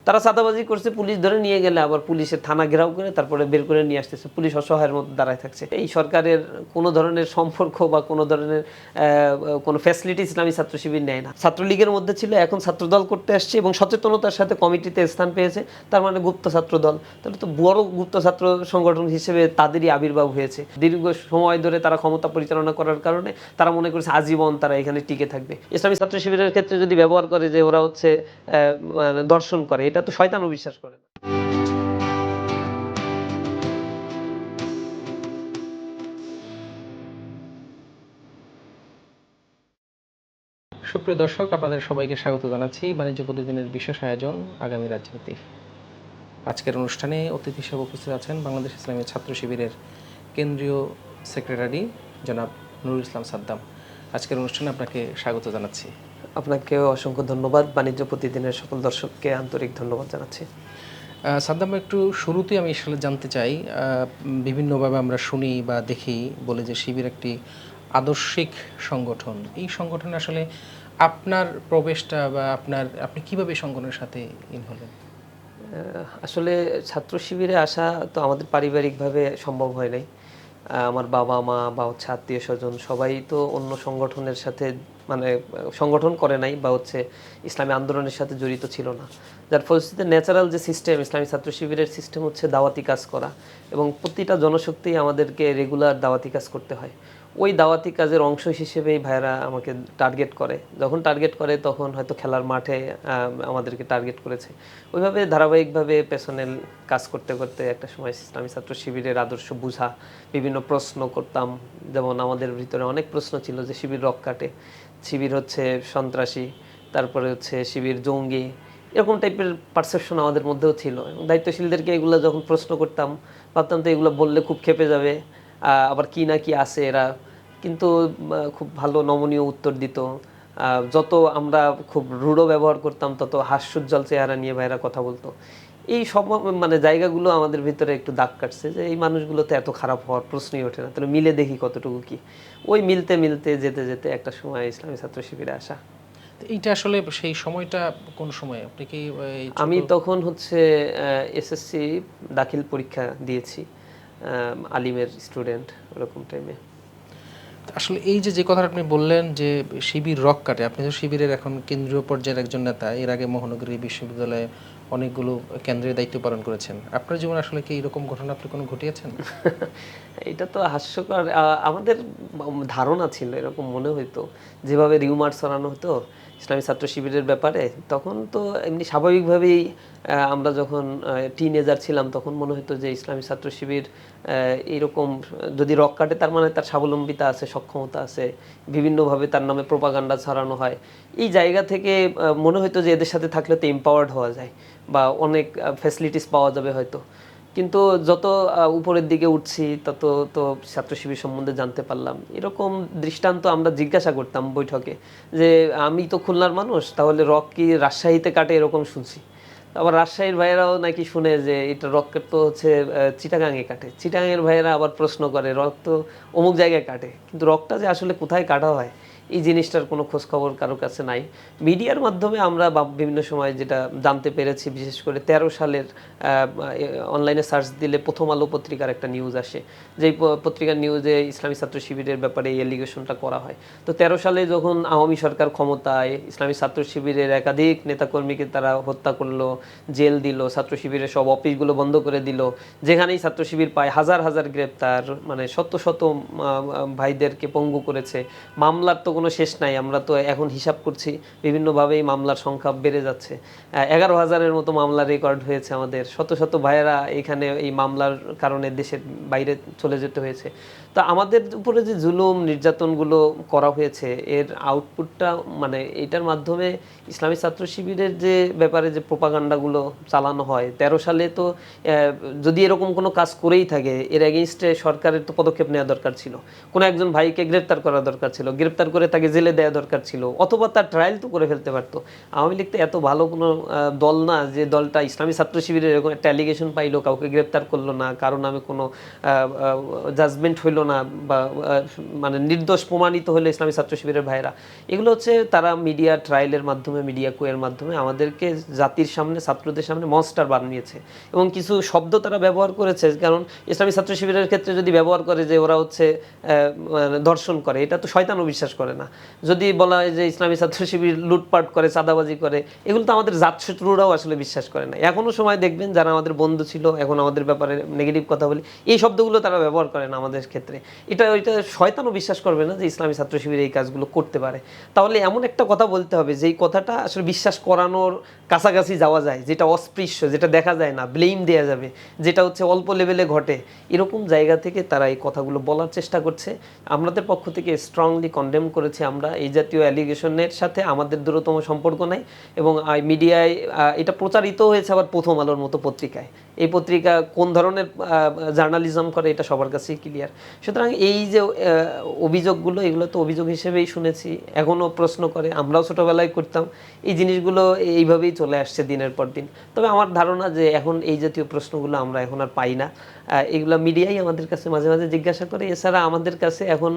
তারা চাঁদাবাজি করছে, পুলিশ ধরে নিয়ে গেলে আবার পুলিশের থানা ঘেরাও করে তারপরে বের করে নিয়ে আসতেছে, পুলিশ অসহায়ের মতো দাঁড়ায় থাকছে। এই সরকারের কোনো ধরনের সম্পর্ক বা কোনো ধরনের কোনো ফ্যাসিলিটি ইসলামী ছাত্র শিবির নেয় না। ছাত্রলীগের মধ্যে ছিল, এখন ছাত্রদল করতে আসছে এবং সচেতনতার সাথে কমিটিতে স্থান পেয়েছে, তার মানে গুপ্ত ছাত্র দল। তাহলে তো বড় গুপ্ত ছাত্র সংগঠন হিসেবে তাদেরই আবির্ভাব হয়েছে। দীর্ঘ সময় ধরে তারা ক্ষমতা পরিচালনা করার কারণে তারা মনে করেছে আজীবন তারা এখানে টিকে থাকবে। ইসলামী ছাত্র শিবিরের ক্ষেত্রে যদি ব্যবহার করে যে ওরা হচ্ছে দর্শন করে, এটা তো শয়তানও বিশ্বাস করে না। সুপ্রিয় দর্শক, আপনাদের সবাইকে স্বাগত জানাচ্ছি বাণিজ্য প্রতিদিনের বিশেষ আয়োজন আগামী রাজনীতি। আজকের অনুষ্ঠানে অতিথি হিসেবে উপস্থিত আছেন বাংলাদেশ ইসলামী ছাত্র শিবিরের কেন্দ্রীয় সেক্রেটারি জনাব নুরুল ইসলাম সাদ্দাম। আজকের অনুষ্ঠানে আপনাকে স্বাগত জানাচ্ছি। আপনাকেও অসংখ্য ধন্যবাদ। বাণিজ্য প্রতিদিনের সকল দর্শককে আন্তরিক ধন্যবাদ জানাচ্ছি। সাদ্দাম, একটু শুরুতেই আমি আসলে জানতে চাই, বিভিন্নভাবে আমরা শুনি বা দেখি বলে যে শিবির একটি আদর্শিক সংগঠন। এই সংগঠনে আসলে আপনার প্রবেশটা বা আপনি কিভাবে সংগঠনের সাথে ইন হলেন? আসলে ছাত্র শিবিরে আসা তো আমাদের পারিবারিকভাবে সম্ভব হয় নাই। আমার বাবা মা বা হচ্ছে আত্মীয় স্বজন সবাই তো অন্য সংগঠনের সাথে মানে সংগঠন করে নাই বা হচ্ছে ইসলামী আন্দোলনের সাথে জড়িত ছিল না। যার ফলশ্রুতিতে ন্যাচারাল যে সিস্টেম ইসলামী ছাত্র শিবিরের সিস্টেম হচ্ছে দাওয়াতি কাজ করা, এবং প্রতিটা জনশক্তি আমাদেরকে রেগুলার দাওয়াতি কাজ করতে হয়। ওই দাওয়াতি কাজের অংশ হিসেবেই ভাইরা আমাকে টার্গেট করে। যখন টার্গেট করে তখন হয়তো খেলার মাঠে আমাদেরকে টার্গেট করেছে। ওইভাবে ধারাবাহিকভাবে পেছনের কাজ করতে করতে একটা সময় ইসলামী ছাত্র শিবিরের আদর্শ বুঝা, বিভিন্ন প্রশ্ন করতাম। যেমন আমাদের ভিতরে অনেক প্রশ্ন ছিল যে শিবির রক কাটে, শিবির হচ্ছে সন্ত্রাসী, তারপরে হচ্ছে শিবির জঙ্গি, এরকম টাইপের পারসেপশন আমাদের মধ্যেও ছিল। এবং দায়িত্বশীলদেরকে এগুলো যখন প্রশ্ন করতাম, ভাবতাম তো এগুলো বললে খুব ক্ষেপে যাবে, আবার কি না কি আছে এরা, কিন্তু খুব ভালো নমনীয় উত্তর দিত। যত আমরা খুব রূঢ় ব্যবহার করতাম তত হাস্যোজ্জ্বল চেহারা নিয়ে ভাইরা কথা বলতো। এই সব মানে জায়গাগুলো আমাদের ভিতরে একটু দাগ কাটছে যে এই মানুষগুলো তো এত খারাপ হওয়ার প্রশ্নই ওঠে না, তাহলে মিলে দেখি কতটুকু কি। ওই মিলতে মিলতে যেতে যেতে একটা সময় ইসলামী ছাত্র শিবিরে আসা। তো এইটা আসলে সেই সময়টা কোন সময়? আপনি কি আমি তখন হচ্ছে এসএসসি দাখিল পরীক্ষা দিয়েছি, আলিমের স্টুডেন্ট ওরকম টাইমে। আসলে এই যে কথাটা আপনি বললেন যে শিবির রক কাটে, আপনি তো শিবিরের এখন কেন্দ্রীয় পর্যায়ের একজন নেতা, এর আগে মহানগরী বিশ্ববিদ্যালয়ে অনেকগুলো কেন্দ্রের দায়িত্ব পালন করেছেন। আপনার জীবনে আসলে কি এরকম ঘটনা আপনি কোনো ঘটিয়েছেন? এটা তো হাস্যকর। আমাদের ধারণা ছিল, এরকম মনে হইতো, যেভাবে রিউমার ছড়ানো হতো ইসলামী ছাত্র শিবিরের ব্যাপারে, তখন তো এমনি স্বাভাবিকভাবেই আমরা যখন টিনেজার ছিলাম তখন মনে হতো যে ইসলামী ছাত্র শিবির এরকম যদি রক কাটে তার মানে তার স্বাবলম্বিতা আছে, সক্ষমতা আছে, বিভিন্নভাবে তার নামে প্রোপাগান্ডা ছড়ানো হয়। এই জায়গা থেকে মনে হতো যে এদের সাথে থাকলে তো এম্পাওয়ার্ড হওয়া যায় বা অনেক ফ্যাসিলিটিস পাওয়া যাবে হয়তো। কিন্তু যত উপরের দিকে উঠছি তত তো ছাত্র শিবির সম্বন্ধে জানতে পারলাম। এরকম দৃষ্টান্ত আমরা জিজ্ঞাসা করতাম বৈঠকে যে আমি তো খুলনার মানুষ, তাহলে রক কি রাজশাহীতে কাটে এরকম শুনছি। আবার রাজশাহীর ভাইয়েরাও নাকি শুনে যে এটা রক তো হচ্ছে চিটাগাঙে কাটে। চিটাগাঙের ভাইয়েরা আবার প্রশ্ন করে রক তো অমুক জায়গায় কাটে, কিন্তু রকটা যে আসলে কোথায় কাটা হয় এই জিনিসটার কোনো খোঁজখবর কারোর কাছে নাই। মিডিয়ার মাধ্যমে আমরা বিভিন্ন সময় যেটা জানতে পেরেছি, বিশেষ করে 13 সালের অনলাইনে সার্চ দিলে প্রথম আলো পত্রিকার একটা নিউজ আসে, যেই পত্রিকার নিউজে ইসলামী ছাত্র শিবিরের ব্যাপারে এই এলিগেশনটা করা হয়। তো 13 সালে যখন আওয়ামী সরকার ক্ষমতায়, ইসলামী ছাত্র শিবিরের একাধিক নেতাকর্মীকে তারা হত্যা করলো, জেল দিল, ছাত্র শিবিরের সব অফিসগুলো বন্ধ করে দিল, যেখানেই ছাত্র শিবির পায় হাজার হাজার গ্রেপ্তার, মানে শত শত ভাইদেরকে পঙ্গু করেছে। মামলার তো কোনো শেষ নাই, আমরা তো এখন হিসাব করছি বিভিন্নভাবেই মামলার সংখ্যা বেড়ে যাচ্ছে। 11,000-এর মতো মামলা রেকর্ড হয়েছে আমাদের। শত শত ভাইয়েরা এখানে এই মামলার কারণে দেশের বাইরে চলে যেতে হয়েছে। তো আমাদের উপরে যে জুলুম নির্যাতনগুলো করা হয়েছে এর আউটপুটটা মানে এটার মাধ্যমে ইসলামী ছাত্র শিবিরের যে ব্যাপারে যে প্রোপাগান্ডাগুলো চালানো হয় 13 সালে, তো যদি এরকম কোনো কাজ করেই থাকে এর এগেইনস্টে সরকারের তো পদক্ষেপ নেওয়া দরকার ছিল। কোনো একজন ভাইকে গ্রেপ্তার করা দরকার ছিল, গ্রেপ্তার করে তাকে জেলে দেওয়া দরকার ছিল, অথবা তার ট্রায়াল তো করে ফেলতে পারতো। আওয়ামী লীগ তো এত ভালো কোনো দল না যে দলটা ইসলামী ছাত্র শিবিরের এরকম একটা অ্যালিগেশন পাইলো, কাউকে গ্রেপ্তার করলো না, কারো নামে কোনো জাজমেন্ট হইলো না, বা মানে নির্দোষ প্রমাণিত হলো ইসলামী ছাত্র শিবিরের ভাইরা। এগুলো হচ্ছে তারা মিডিয়া ট্রায়ালের মাধ্যমে, মিডিয়া কুয়ের মাধ্যমে আমাদেরকে জাতির সামনে, ছাত্রদের সামনে মনস্টার বানিয়েছে। এবং কিছু শব্দ তারা ব্যবহার করেছে, কারণ ইসলামী ছাত্র শিবিরের ক্ষেত্রে যদি ব্যবহার করে যে ওরা হচ্ছে ধর্ষণ করে, এটা তো শয়তানও বিশ্বাস করে না। যদি বলা হয় যে ইসলামী ছাত্র শিবির লুটপাট করে, চাঁদাবাজি করে, এগুলো তো আমাদের জাতশত্রুরাও আসলে বিশ্বাস করে না। এখনো সময় দেখবেন যারা আমাদের বন্ধু ছিল, এখন আমাদের ব্যাপারে নেগেটিভ কথা বলি, এই শব্দগুলো তারা ব্যবহার করে না আমাদের ক্ষেত্রে। ওইটা শয়তানও বিশ্বাস করবে না যে ইসলামী ছাত্র শিবির এই কাজগুলো করতে পারে। তাহলে এমন একটা কথা বলতে হবে যেই কথাটা আসলে বিশ্বাস করানোর কাছাকাছি যাওয়া যায়, যেটা অস্পৃশ্য, যেটা দেখা যায় না, ব্লেম দেওয়া যাবে, যেটা হচ্ছে অল্প লেভেলে ঘটে, এরকম জায়গা থেকে তারা এই কথাগুলো বলার চেষ্টা করছে। আমাদের পক্ষ থেকে স্ট্রংলি কন্ডেম করেছি আমরা। এই জাতীয় অ্যালিগেশনের সাথে আমাদের দূরতম সম্পর্ক নাই। এবং মিডিয়ায় এটা প্রচারিত হয়েছে আবার প্রথম আলোর মতো পত্রিকায়। এই পত্রিকা কোন ধরনের জার্নালিজম করে এটা সবার কাছেই ক্লিয়ার। সুতরাং এই যে অভিযোগগুলো, এগুলো তো অভিযোগ হিসেবেই শুনেছি, এখনও প্রশ্ন করে, আমরাও ছোটোবেলায় করতাম। এই জিনিসগুলো এইভাবেই চলে আসছে দিনের পর দিন। তবে আমার ধারণা যে এখন এই জাতীয় প্রশ্নগুলো আমরা এখন আর পাই না। এগুলো মিডিয়াই আমাদের কাছে মাঝে মাঝে জিজ্ঞাসা করে। এছাড়া আমাদের কাছে এখন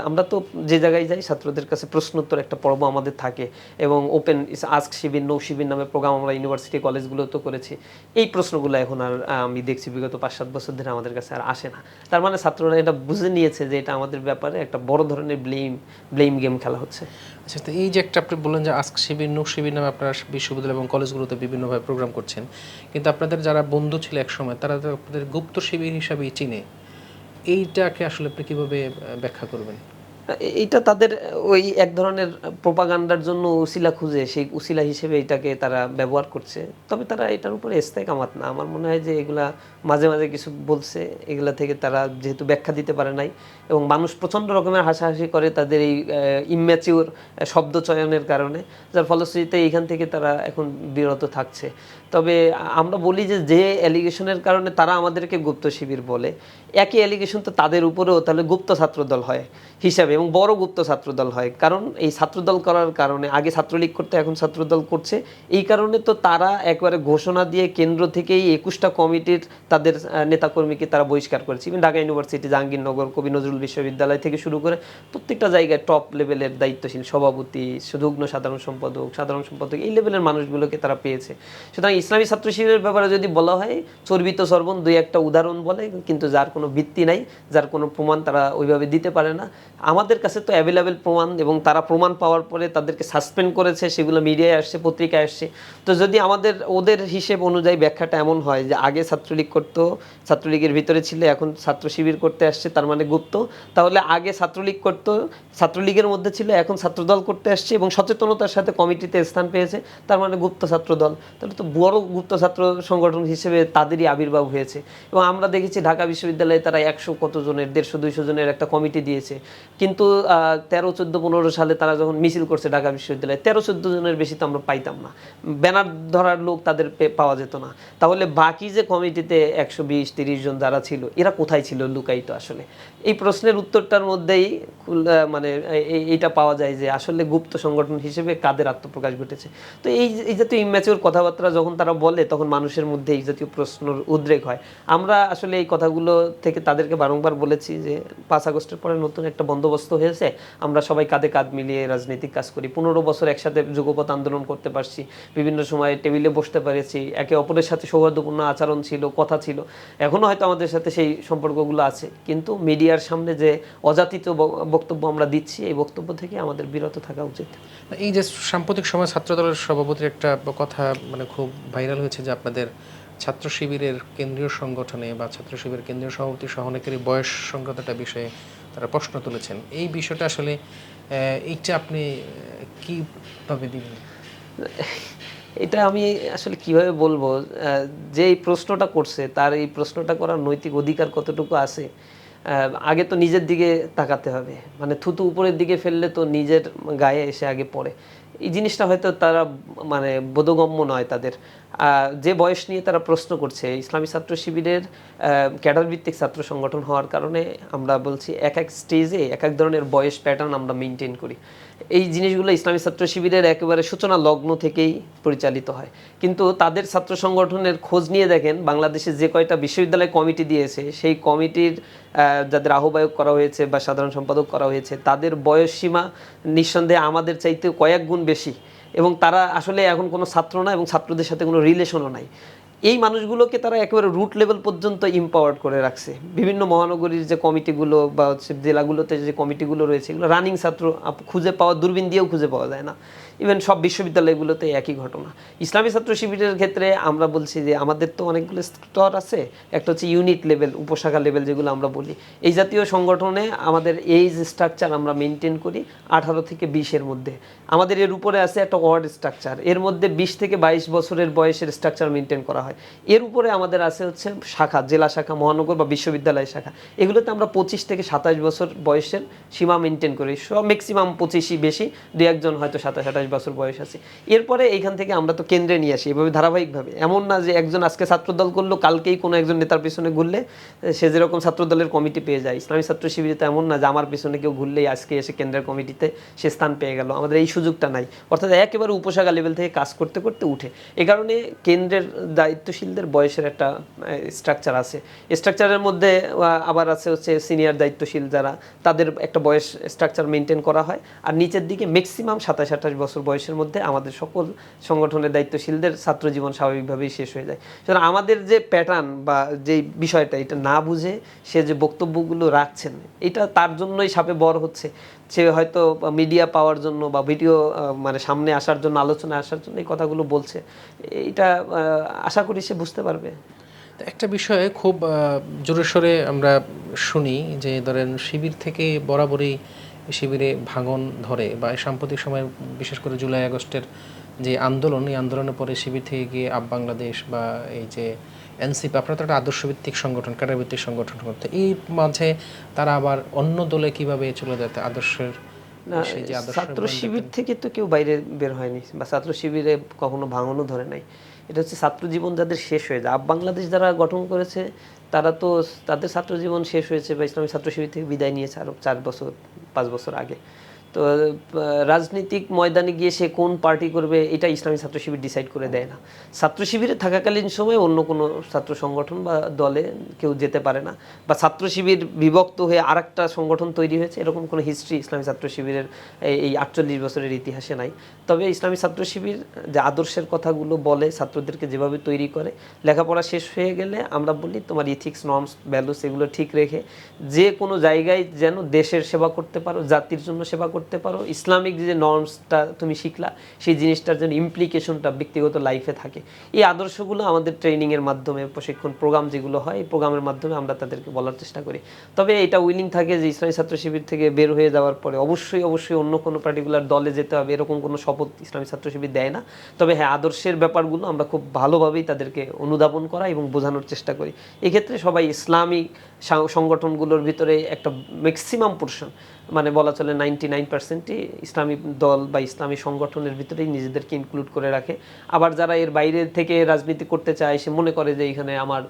আমরা তো যে জায়গায় যাই, ছাত্রদের কাছে প্রশ্নোত্তর একটা পর্ব আমাদের থাকে, এবং ওপেন আস্ক শিবির, নো শিবির নামে প্রোগ্রাম আমরা ইউনিভার্সিটি কলেজগুলোতেও করেছি। এই প্রশ্নগুলো এখন আর আমি দেখছি বিগত 5-7 বছর ধরে আমাদের কাছে আর আসে না। তার মানে ছাত্ররা এটা বুঝে নিয়েছে যে এটা আমাদের ব্যাপারে একটা বড় ধরনের ব্লেম গেম খেলা হচ্ছে। আচ্ছা, তো এই যে একটা আপনি বললেন যে আস্ক শিবির, নো শিবির নামে আপনারা বিশ্ববিদ্যালয় এবং কলেজগুলোতে বিভিন্নভাবে প্রোগ্রাম করছেন, কিন্তু আপনাদের যারা বন্ধু ছিল একসময়, তারা তো আপনাদের গুপ্ত শিবির হিসাবেই চিনে। এইটাকে আসলে আপনি কীভাবে ব্যাখ্যা করবেন? এইটা তাদের ওই এক ধরনের প্রোপাগান্ডার জন্য উসিলা খুঁজে, সেই উসিলা হিসেবে এটাকে তারা ব্যবহার করছে। তবে তারা এটার উপরে ইস্তেকামাত না। আমার মনে হয় যে এগুলা মাঝে মাঝে কিছু বলছে, এগুলা থেকে তারা যেহেতু ব্যাখ্যা দিতে পারে নাই, এবং মানুষ প্রচণ্ড রকমের হাসাহাসি করে তাদের এই ইম্যাচিউর শব্দ চয়নের কারণে, যার ফলশ্রুতিতে এইখান থেকে তারা এখন বিরত থাকছে। তবে আমরা বলি যে যে অ্যালিগেশনের কারণে তারা আমাদেরকে গুপ্ত শিবির বলে, একই অ্যালিগেশন তো তাদের উপরেও তাহলে গুপ্ত ছাত্রদল হয় হিসাবে, এবং বড় গুপ্ত ছাত্রদল হয়। কারণ এই ছাত্রদল করার কারণে, আগে ছাত্রলীগ করতে এখন ছাত্রদল করছে, এই কারণে তো তারা একবারে ঘোষণা দিয়ে কেন্দ্র থেকেই 21টা কমিটির তাদের নেতাকর্মীকে তারা বহিষ্কার করেছে। ইভেন ঢাকা ইউনিভার্সিটি, জাহাঙ্গীরনগর, কবি নজরুল বিশ্ববিদ্যালয় থেকে শুরু করে প্রত্যেকটা জায়গায় টপ লেভেলের দায়িত্বশীল সভাপতি, যুগ্ম সাধারণ সম্পাদক এই লেভেলের মানুষগুলোকে তারা পেয়েছে। সুতরাং ইসলামী ছাত্র শিবিরের ব্যাপারে যদি বলা হয়, চর্বিত সর্বণ দুই একটা উদাহরণ বলে, কিন্তু যার কোনো ভিত্তি নাই, যার কোনো প্রমাণ তারা ওইভাবে দিতে পারে না। আমাদের কাছে তো অ্যাভেলেবেল প্রমাণ, এবং তারা প্রমাণ পাওয়ার পরে তাদেরকে সাসপেন্ড করেছে, সেগুলো মিডিয়ায় আসছে, পত্রিকায় আসছে। তো যদি ওদের হিসেব অনুযায়ী ব্যাখ্যাটা এমন হয় যে আগে ছাত্রলীগ করতো, ছাত্রলীগের ভিতরে ছিল, এখন ছাত্র শিবির করতে আসছে, তার মানে গুপ্ত, তাহলে আগে ছাত্রলীগ করতো, ছাত্রলীগের মধ্যে ছিল, এখন ছাত্রদল করতে আসছে এবং সচেতনতার সাথে কমিটিতে স্থান পেয়েছে, তার মানে গুপ্ত ছাত্রদল। তাহলে তো বড় গুপ্ত ছাত্র সংগঠন হিসেবে তাদেরই আবির্ভাব হয়েছে। এবং আমরা দেখেছি ঢাকা বিশ্ববিদ্যালয়ে তারা 100 কত জনের, 150-200 জনের একটা কমিটি দিয়েছে, কিন্তু 13, 14, 15 সালে তারা যখন মিছিল করছে ঢাকা বিশ্ববিদ্যালয়ে, 13-14 জনের বেশি তো আমরা পাইতাম না, ব্যানার ধরার লোক তাদের পাওয়া যেত না। তাহলে বাকি যে কমিটিতে 120-30 জন যারা ছিল, এরা কোথায় ছিল লুকায়িত? আসলে এই প্রশ্নের উত্তরটার মধ্যেই মানে এইটা পাওয়া যায় যে আসলে গুপ্ত সংগঠন হিসেবে কাদের আত্মপ্রকাশ ঘটেছে। তো এই জাতীয় ইম্যাচিউর কথাবার্তা যখন তারা বলে, তখন মানুষের মধ্যে এই জাতীয় প্রশ্নের উদ্রেক হয়। আমরা আসলে এই কথাগুলো থেকে তাদেরকে বারংবার বলেছি যে 5 আগস্টের পরে নতুন একটা বন্দোবস্ত হয়েছে, আমরা সবাই কাঁধে কাঁধ মিলিয়ে রাজনৈতিক কাজ করি, 15 বছর একসাথে যুগপৎ আন্দোলন করতে পারছি, বিভিন্ন সময় টেবিলে বসতে পেরেছি, একে অপরের সাথে সৌহার্দ্যপূর্ণ আচরণ ছিল, কথা ছিল, এখনও হয়তো আমাদের সাথে সেই সম্পর্কগুলো আছে। কিন্তু মিডিয়ার সামনে যে অযাচিত বক্তব্য আমরা দিচ্ছি, এই বক্তব্য থেকে আমাদের বিরত থাকা উচিত। এই যে সাম্প্রতিক সময় ছাত্রদলের সভাপতির একটা কথা মানে খুব ভাইরাল হয়েছে যে আপনাদের ছাত্র শিবিরের কেন্দ্রীয় সংগঠনে বা ছাত্র শিবিরের কেন্দ্রীয় সভাপতি সহ অনেকেরই বয়স সংক্রান্তটা বিষয়ে তারা প্রশ্ন তুলেছেন। এই বিষয়টা আসলে এইটা আপনি কীভাবে দিবেন? এটা আমি আসলে কিভাবে বলবো, যে এই প্রশ্নটা করছে তার এই প্রশ্নটা করার নৈতিক অধিকার কতটুকু আছে? আগে তো নিজের দিকে তাকাতে হবে, মানে থুতু উপরের দিকে ফেললে তো নিজের গায়ে এসে আগে পড়ে। এই জিনিসটা হয়তো তারা মানে বোধগম্য নয় তাদের। যে বয়স নিয়ে তারা প্রশ্ন করছে, ইসলামী ছাত্র শিবিরের ক্যাডার ভিত্তিক ছাত্র সংগঠন হওয়ার কারণে আমরা বলছি এক এক স্টেজে এক এক ধরনের বয়স প্যাটার্ন আমরা মেনটেন করি। এই জিনিসগুলো ইসলামী ছাত্র শিবিরের একেবারে সূচনা লগ্ন থেকেই পরিচালিত হয়। কিন্তু তাদের ছাত্র সংগঠনের খোঁজ নিয়ে দেখেন, বাংলাদেশে যে কয়টা বিশ্ববিদ্যালয় কমিটি দিয়েছে, সেই কমিটির যাদের আহ্বায়ক করা হয়েছে বা সাধারণ সম্পাদক করা হয়েছে, তাদের বয়স সীমা নিঃসন্দেহে আমাদের চাইতে কয়েক গুণ বেশি, এবং তারা আসলে এখন কোনো ছাত্র না এবং ছাত্রদের সাথে কোনো রিলেশনও নাই। এই মানুষগুলোকে তারা একেবারে রুট লেভেল পর্যন্ত ইম্পাওয়ার্ড করে রাখছে। বিভিন্ন মহানগরীর যে কমিটিগুলো বা হচ্ছে জেলাগুলোতে যে কমিটিগুলো রয়েছে, এগুলো রানিং ছাত্র খুঁজে পাওয়া, দূরবীন দিয়েও খুঁজে পাওয়া যায় না। ইভেন সব বিশ্ববিদ্যালয়গুলোতে একই ঘটনা। ইসলামী ছাত্র শিবিরের ক্ষেত্রে আমরা বলছি যে আমাদের তো অনেকগুলো স্তর আছে। একটা হচ্ছে ইউনিট লেভেল, উপশাখা লেভেল যেগুলো আমরা বলি। এই জাতীয় সংগঠনে আমাদের এইজ স্ট্রাকচার আমরা মেনটেন করি 18 থেকে 20-এর মধ্যে। আমাদের এর উপরে আছে একটা ওয়ার্ড স্ট্রাকচার, এর মধ্যে 20 থেকে 22 বছরের বয়সের স্ট্রাকচার মেনটেন করা হয়। এর উপরে আমাদের আছে হচ্ছে শাখা, জেলা শাখা, মহানগর বা বিশ্ববিদ্যালয় শাখা। এগুলোতে আমরা 25 থেকে 27 বছর বয়সের সীমা মেনটেন করি। সব ম্যাক্সিমাম 25ই, বেশি 2-1 হয়তো 27-28 বছর বয়স আছে। এরপরে এইখান থেকে আমরা তো কেন্দ্রে নিয়ে আসি এভাবে ধারাবাহিকভাবে। এমন না যে একজন আজকে ছাত্রদল করলো, কালকেই কোনো একজন নেতার পিছনে ঘুরলে সে যেরকম ছাত্রদলের কমিটি পেয়ে যায়। ইসলামী ছাত্র শিবিরে তো এমন না যে আমার পিছনে কেউ ঘুরলেই আজকে এসে কেন্দ্রের কমিটিতে সে স্থান পেয়ে গেল। আমাদের এই সুযোগটা নাই। অর্থাৎ একেবারে উপশাখা লেভেল থেকে কাজ করতে করতে উঠে। এ কারণে কেন্দ্রের দায়িত্বশীলদের বয়সের একটা স্ট্রাকচার আছে। স্ট্রাকচারের মধ্যে আবার আছে হচ্ছে সিনিয়র দায়িত্বশীল যারা, তাদের একটা বয়স স্ট্রাকচার মেনটেন করা হয়। আর নিচের দিকে ম্যাক্সিমাম 27-28 বছর বয়সের মধ্যে আমাদের সকল সংগঠনের দায়িত্বশীলদের ছাত্র জীবন স্বাভাবিকভাবেই শেষ হয়ে যায়। সুতরাং আমাদের যে প্যাটার্ন বা যে বিষয়টা, এটা না বুঝে সে যে বক্তব্যগুলো রাখছেন, এটা তার জন্যই সাপে বর হচ্ছে। সে হয়তো মিডিয়া পাওয়ার জন্য বা ভিডিও মানে সামনে আসার জন্য, আলোচনায় আসার জন্য এই কথাগুলো বলছে। এটা আশা করি সে বুঝতে পারবে। একটা বিষয়ে খুব জোরে সোরে আমরা শুনি যে ধরেন শিবির থেকে বরাবরই শিবিরে ভাঙন ধরে, বা সাম্প্রতিক সময়ে বিশেষ করে জুলাই আগস্টের যে আন্দোলন, এই আন্দোলনের পরে শিবির থেকে গিয়ে আপ বাংলাদেশ বা এই যে এনসিপি, আপনারা তো একটা আদর্শভিত্তিক সংগঠন, ক্যাডারভিত্তিক সংগঠন করতে, এই মাঝে তারা আবার অন্য দলে কিভাবে চলে যেতে আদর্শের না, ছাত্র শিবির থেকে তো কেউ বাইরে বের হয়নি বা ছাত্র শিবিরে কখনো ভাঙনও ধরে নাই। এটা হচ্ছে ছাত্র জীবন যাদের শেষ হয়ে যায়। আপ বাংলাদেশ যারা গঠন করেছে তারা তো তাদের ছাত্র জীবন শেষ হয়েছে বা ইসলামী ছাত্র শিবির থেকে বিদায় নিয়েছে আরো 4 বছর 5 বছর আগে। তো রাজনৈতিক ময়দানে গিয়ে সে কোন পার্টি করবে এটা ইসলামী ছাত্র শিবির ডিসাইড করে দেয় না। ছাত্র শিবিরে থাকাকালীন সময় অন্য কোনো ছাত্র সংগঠন বা দলে কেউ যেতে পারে না, বা ছাত্র শিবির বিভক্ত হয়ে আরেকটা সংগঠন তৈরি হয়েছে, এরকম কোনো হিস্ট্রি ইসলামী ছাত্র শিবিরের এই 48 বছরের ইতিহাসে নাই। তবে ইসলামী ছাত্র শিবির যে আদর্শের কথাগুলো বলে, ছাত্রদেরকে যেভাবে তৈরি করে, লেখাপড়া শেষ হয়ে গেলে আমরা বলি তোমার ইথিক্স, নর্মস, ভ্যালুস এগুলো ঠিক রেখে যে কোনো জায়গায় যেন দেশের সেবা করতে পারো, জাতির জন্য সেবা করতে পারো, ইসলামিক যে নর্মসটা তুমি শিখলা সেই জিনিসটার জন্য ইমপ্লিকেশনটা ব্যক্তিগত লাইফে থাকে। এই আদর্শগুলো আমাদের ট্রেনিংয়ের মাধ্যমে, প্রশিক্ষণ প্রোগ্রাম যেগুলো হয়, এই প্রোগ্রামের মাধ্যমে আমরা তাদেরকে বলার চেষ্টা করি। তবে এটা উইলিং থাকে যে ইসলামী ছাত্র শিবির থেকে বের হয়ে যাওয়ার পরে অবশ্যই অন্য কোনো পার্টিকুলার দলে যেতে হবে, এরকম কোনো শপথ ইসলামী ছাত্র শিবির দেয় না। তবে হ্যাঁ, আদর্শের ব্যাপারগুলো আমরা খুব ভালোভাবেই তাদেরকে অনুধাবন করা এবং বোঝানোর চেষ্টা করি। এক্ষেত্রে সবাই ইসলামিক সংগঠনগুলোর ভিতরে একটা ম্যাক্সিমাম পোর্শন, মানে বলা চলে 99%ই ইসলামী দল বা ইসলামী সংগঠনের ভিতরেই নিজেদেরকে ইনক্লুড করে রাখে। আবার যারা এর বাইরে থেকে রাজনীতি করতে চায়, সে মনে করে যে এখানে আমার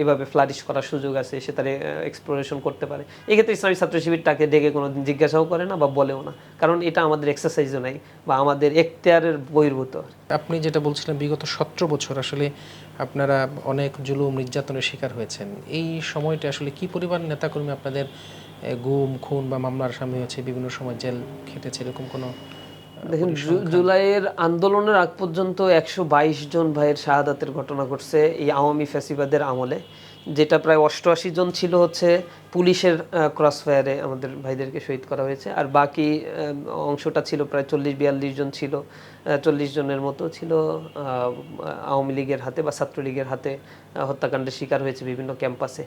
এভাবে ফ্লারিশ করার সুযোগ আছে, সে তার এক্সপ্লোরেশন করতে পারে। এক্ষেত্রে ইসলামী ছাত্র শিবির তাকে ডেকে কোনো জিজ্ঞাসাও করে না বা বলেও না, কারণ এটা আমাদের এক্সারসাইজও নাই বা আমাদের এখতিয়ারের বহির্ভূত। আপনি যেটা বলছিলেন বিগত 17 বছর আসলে আপনারা অনেক জুলুম নির্যাতনের শিকার হয়েছেন, এই সময়টা আসলে কি পরিমাণ নেতাকর্মী আপনাদের গুম, খুন বা মামলার সামনে হয়েছে, বিভিন্ন সময় জেল খেটেছে, এরকম কোনো? দেখেন, জুলাইয়ের আন্দোলনের আগ পর্যন্ত 122 জন ভাইয়ের শাহাদাতের ঘটনা ঘটছে এই আওয়ামী ফ্যাসিবাদের আমলে, যেটা প্রায় 88 জন ছিল হচ্ছে পুলিশের ক্রসফায়ারে আমাদের ভাইদেরকে শহীদ করা হয়েছে। আর বাকি অংশটা ছিল প্রায় 40-42 জন ছিল। 40 জনের মতো ছিল আওয়ামী লীগের হাতে বা ছাত্রলীগের হাতে হত্যাকাণ্ডের শিকার হয়েছে বিভিন্ন ক্যাম্পাসে।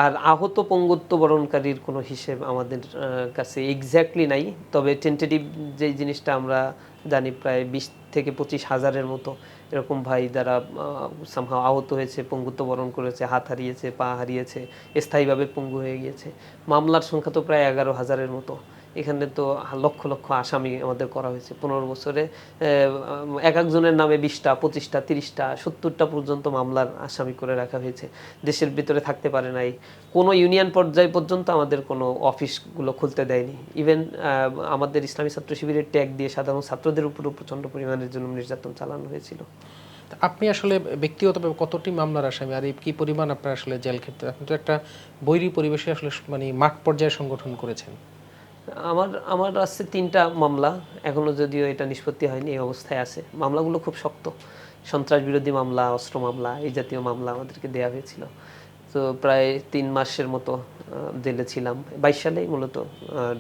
আর আহত পঙ্গুত্ব বরণকারীর কোনো হিসেব আমাদের কাছে এক্স্যাক্টলি নাই। তবে টেন্টেটিভ যেই জিনিসটা আমরা জানি, প্রায় 20 থেকে 25 হাজারের মতো এরকম ভাই যারা সামহাও আহত হয়েছে, পঙ্গুত্ব বরণ করেছে, হাত হারিয়েছে, পা হারিয়েছে, স্থায়ীভাবে পঙ্গু হয়ে গিয়েছে। মামলার সংখ্যা তো প্রায় 11,000-এর মতো। এখানে তো লক্ষ লক্ষ আসামি আমাদের করা হয়েছে 15 বছরে। এক একজনের নামে 20টা 25টা 30টা 70টা পর্যন্ত মামলার আসামি করে রাখা হয়েছে। দেশের ভিতরে থাকতে পারে নাই, কোনো ইউনিয়ন পর্যায় পর্যন্ত আমাদের কোনো অফিসগুলো খুলতে দেয়নি। ইভেন আমাদের ইসলামী ছাত্র শিবিরের ট্যাগ দিয়ে সাধারণ ছাত্রদের উপর প্রচণ্ড পরিমাণের জন্য নির্যাতন চালানো হয়েছিল। তা আপনি আসলে ব্যক্তিগতভাবে কতটি মামলার আসামি, আর এই কি পরিমাণ আপনার আসলে জেল খেতে, আপনি তো একটা বৈরী পরিবেশে আসলে মানে মাঠ পর্যায়ে সংগঠন করেছেন। আমার আমার আছে 3টা মামলা, এখনো যদিও এটা নিষ্পত্তি হয়নি, এই অবস্থায় আছে। মামলাগুলো খুব শক্ত, সন্ত্রাস বিরোধী মামলা, অস্ত্র মামলা, এই জাতীয় মামলা আমাদেরকে দেয়া হয়েছিল। তো প্রায় 3 মাসের মতো জেলে ছিলাম। 22 সালেই মূলত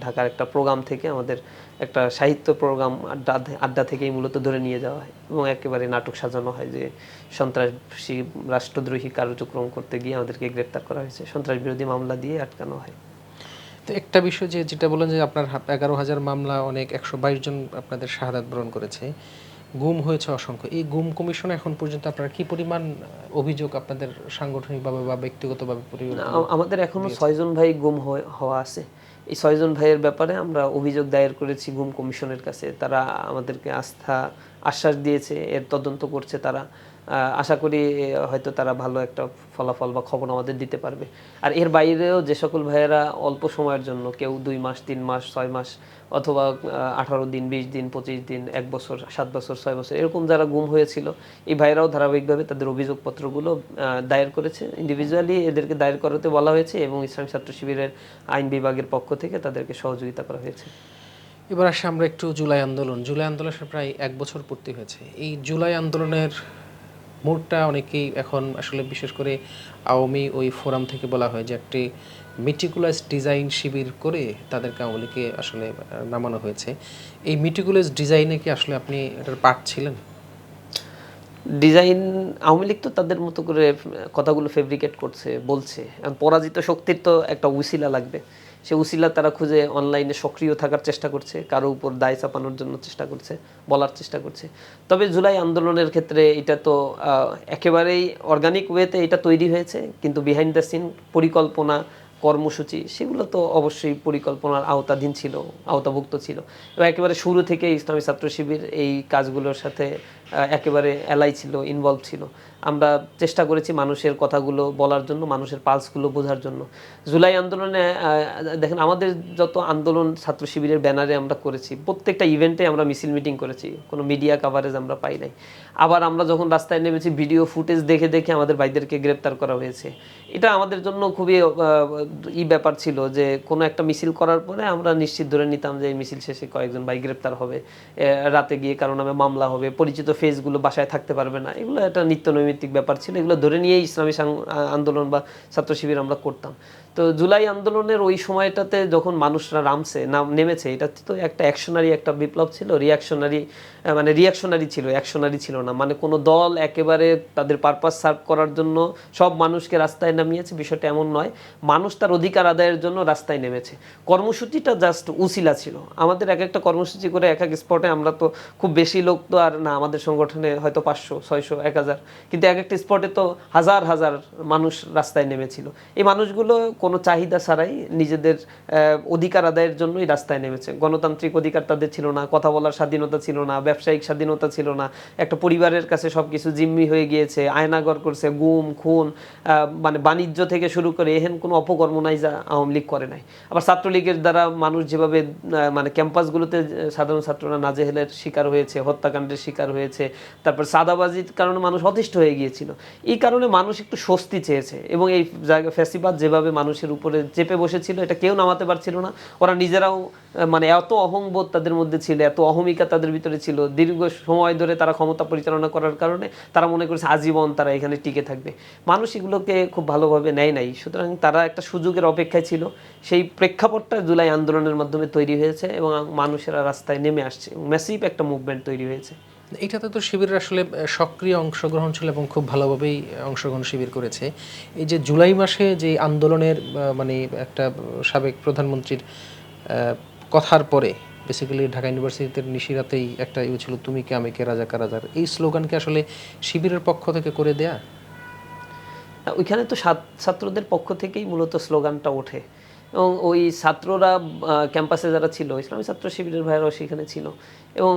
ঢাকার একটা প্রোগ্রাম থেকে, আমাদের একটা সাহিত্য প্রোগ্রাম আড্ডা থেকেই মূলত ধরে নিয়ে যাওয়া হয় এবং একেবারে নাটক সাজানো হয় যে সন্ত্রাসী রাষ্ট্রদ্রোহী কার্যক্রম করতে গিয়ে আমাদেরকে গ্রেপ্তার করা হয়েছে, সন্ত্রাস বিরোধী মামলা দিয়ে আটকানো হয়। তো একটা বিষয় যেটা বলেন যে আপনার 11,000 মামলা, অনেক 122 জন আপনাদের শাহাদাত বরণ করেছে, গুম হয়েছে অসংখ্য। এই গুম কমিশনে এখন পর্যন্ত আপনারা কি পরিমাণ অভিযোগ আপনাদের সাংগঠনিকভাবে বা ব্যক্তিগতভাবে আমাদের এখনো 6 জন ভাই গুম হওয়া আছে। এই 6 জন ভাইয়ের ব্যাপারে আমরা অভিযোগ দায়ের করেছি গুম কমিশনের কাছে। তারা আমাদেরকে আশ্বাস দিয়েছে, এর তদন্ত করছে তারা। আশা করি হয়তো তারা ভালো একটা ফলাফল বা খবর আমাদের দিতে পারবে। আর এর বাইরেও যে সকল ভাইয়েরা অল্প সময়ের জন্য, কেউ 2 মাস 3 মাস 6 মাস অথবা 18 দিন 20 দিন 25 দিন 1 বছর 7 বছর 6 বছর এরকম যারা গুম হয়েছিল, এই ভাইয়েরাও ধারাবাহিকভাবে তাদের অভিযোগপত্রগুলো দায়ের করেছে। ইন্ডিভিজুয়ালি এদেরকে দায়ের করাতে বলা হয়েছে এবং ইসলামী ছাত্র শিবিরের আইন বিভাগের পক্ষ থেকে তাদেরকে সহযোগিতা করা হয়েছে। এবার আসে আমরা একটু জুলাই আন্দোলনের প্রায় 1 বছর পূর্তি হয়েছে। এই জুলাই আন্দোলনের মোড়টা অনেকেই এখন আসলে, বিশেষ করে আওয়ামী ওই ফোরাম থেকে বলা হয় যে একটি মেটিকুলাস ডিজাইন শিবির করে তাদেরকে আওয়ামী লীগে আসলে নামানো হয়েছে। এই মেটিকুলাস ডিজাইনে কি আসলে আপনি এটার পার্ট ছিলেন? ডিজাইন আওয়ামী লীগ তো তাদের মতো করে কথাগুলো ফেব্রিকেট করছে, বলছে। এখন পরাজিত শক্তির তো একটা উসিলা লাগবে, সে উসিলা তারা খুঁজে অনলাইনে সক্রিয় থাকার চেষ্টা করছে, কারো উপর দায় চাপানোর জন্য চেষ্টা করছে, বলার চেষ্টা করছে। তবে জুলাই আন্দোলনের ক্ষেত্রে এটা তো একেবারেই অর্গানিক ওয়েতে এটা তৈরি হয়েছে, কিন্তু বিহাইন্ড দ্য সিন পরিকল্পনা, কর্মসূচি সেগুলো তো অবশ্যই পরিকল্পনার আওতাধীন ছিল, আওতাভুক্ত ছিল। এবং একেবারে শুরু থেকে ইসলামী ছাত্র শিবির এই কাজগুলোর সাথে একেবারে এলাই ছিল, ইনভলভ ছিল। আমরা চেষ্টা করেছি মানুষের কথাগুলো বলার জন্য, মানুষের পালসগুলো বোঝার জন্য। জুলাই আন্দোলনে দেখেন, আমাদের যত আন্দোলন ছাত্র শিবিরের ব্যানারে আমরা করেছি, প্রত্যেকটা ইভেন্টে আমরা মিছিল মিটিং করেছি, কোনো মিডিয়া কাভারেজ আমরা পাই নাই। আবার আমরা যখন রাস্তায় নেমেছি, ভিডিও ফুটেজ দেখে দেখে আমাদের ভাইদেরকে গ্রেপ্তার করা হয়েছে। এটা আমাদের জন্য খুবই ব্যাপার ছিল যে কোনো একটা মিছিল করার পরে আমরা নিশ্চিত ধরে নিতাম যে এই মিছিল শেষে কয়েকজন ভাই গ্রেপ্তার হবে, রাতে গিয়ে কারো নামে মামলা হবে, পরিচিত ফেসগুলো বাসায় থাকতে পারবে না। এগুলো একটা নিত্য নৈমিত্তিক ব্যাপার ছিল, এগুলো ধরে নিয়েই ইসলামী আন্দোলন বা ছাত্র শিবির আমরা করতাম। তো জুলাই আন্দোলনের ওই সময়টাতে যখন মানুষরা নেমেছে, এটা তো একটা অ্যাকশনারি একটা বিপ্লব ছিল, রিয়াকশনারি ছিল, অ্যাকশনারি ছিল না। মানে কোনো দল একেবারে তাদের পারপাস সার্ভ করার জন্য সব মানুষকে রাস্তায় নামিয়েছে, বিষয়টা এমন নয়। মানুষ তার অধিকার আদায়ের জন্য রাস্তায় নেমেছে। কর্মসূচিটা জাস্ট উসিলা ছিল। আমাদের এক একটা কর্মসূচি করে এক এক স্পটে, আমরা তো খুব বেশি লোক তো আর না, আমাদের সংগঠনে হয়তো 500 600 1000, কিন্তু এক একটা স্পটে তো হাজার হাজার মানুষ রাস্তায় নেমেছিল। এই মানুষগুলো কোনো চাহিদা ছাড়াই নিজেদের অধিকার আদায়ের জন্যই রাস্তায় নেমেছে। গণতান্ত্রিক অধিকার তাদের ছিল না, কথা বলার স্বাধীনতা ছিল না, ব্যবসায়িক স্বাধীনতা ছিল না। একটা পরিবারের কাছে সবকিছু জিম্মি হয়ে গিয়েছে, আয়নাগর করছে, গুম খুন, মানে বাণিজ্য থেকে শুরু করে এহেন কোনো অপকর্ম নাই যা আওয়ামী লীগ করে নাই। আবার ছাত্রলীগের দ্বারা মানুষ যেভাবে মানে ক্যাম্পাসগুলোতে সাধারণ ছাত্ররা নাজেহেলের শিকার হয়েছে, হত্যাকাণ্ডের শিকার হয়েছে, তারপর সাদাবাজির কারণে মানুষ অতিষ্ঠ হয়ে গিয়েছিল। এই কারণে মানুষ একটু স্বস্তি চেয়েছে এবং এই জায়গা ফ্যাসিবাদ যেভাবে মানুষের উপরে চেপে বসেছিল, এটা কেউ নামাতে পারছিল না। ওরা নিজেরাও মানে এত অহংবোধ তাদের মধ্যে ছিল, এত অহমিকা তাদের ভিতরে ছিল, দীর্ঘ সময় ধরে তারা ক্ষমতা পরিচালনা করার কারণে তারা মনে করেছে আজীবন তারা এখানে টিকে থাকবে। মানুষ এগুলোকে খুব ভালোভাবে নেয় নাই, সুতরাং তারা একটা সুযোগের অপেক্ষায় ছিল। সেই প্রেক্ষাপটটা জুলাই আন্দোলনের মাধ্যমে তৈরি হয়েছে এবং মানুষেরা রাস্তায় নেমে আসছে, ম্যাসিভ একটা মুভমেন্ট তৈরি হয়েছে। এটাতে তো শিবিরের আসলে সক্রিয় অংশগ্রহণ ছিল এবং খুব ভালোভাবেই অংশগ্রহণ শিবির করেছে। এই যে জুলাই মাসে যে আন্দোলনের মানে একটা সাবেক প্রধানমন্ত্রীর কথার পরে বেসিক্যালি ঢাকা ইউনিভার্সিটিতে নিশিরাতেই একটা ছিল, তুমি কে আমি কে রাজা কা রাজার, এই স্লোগানকে আসলে শিবিরের পক্ষ থেকে করে দেয়া? ওইখানে তো ছাত্রদের পক্ষ থেকেই মূলত স্লোগানটা ওঠে। এবং ওই ছাত্ররা ক্যাম্পাসে যারা ছিল ইসলামী ছাত্র শিবিরের ভাইয়েরাও সেখানে ছিল এবং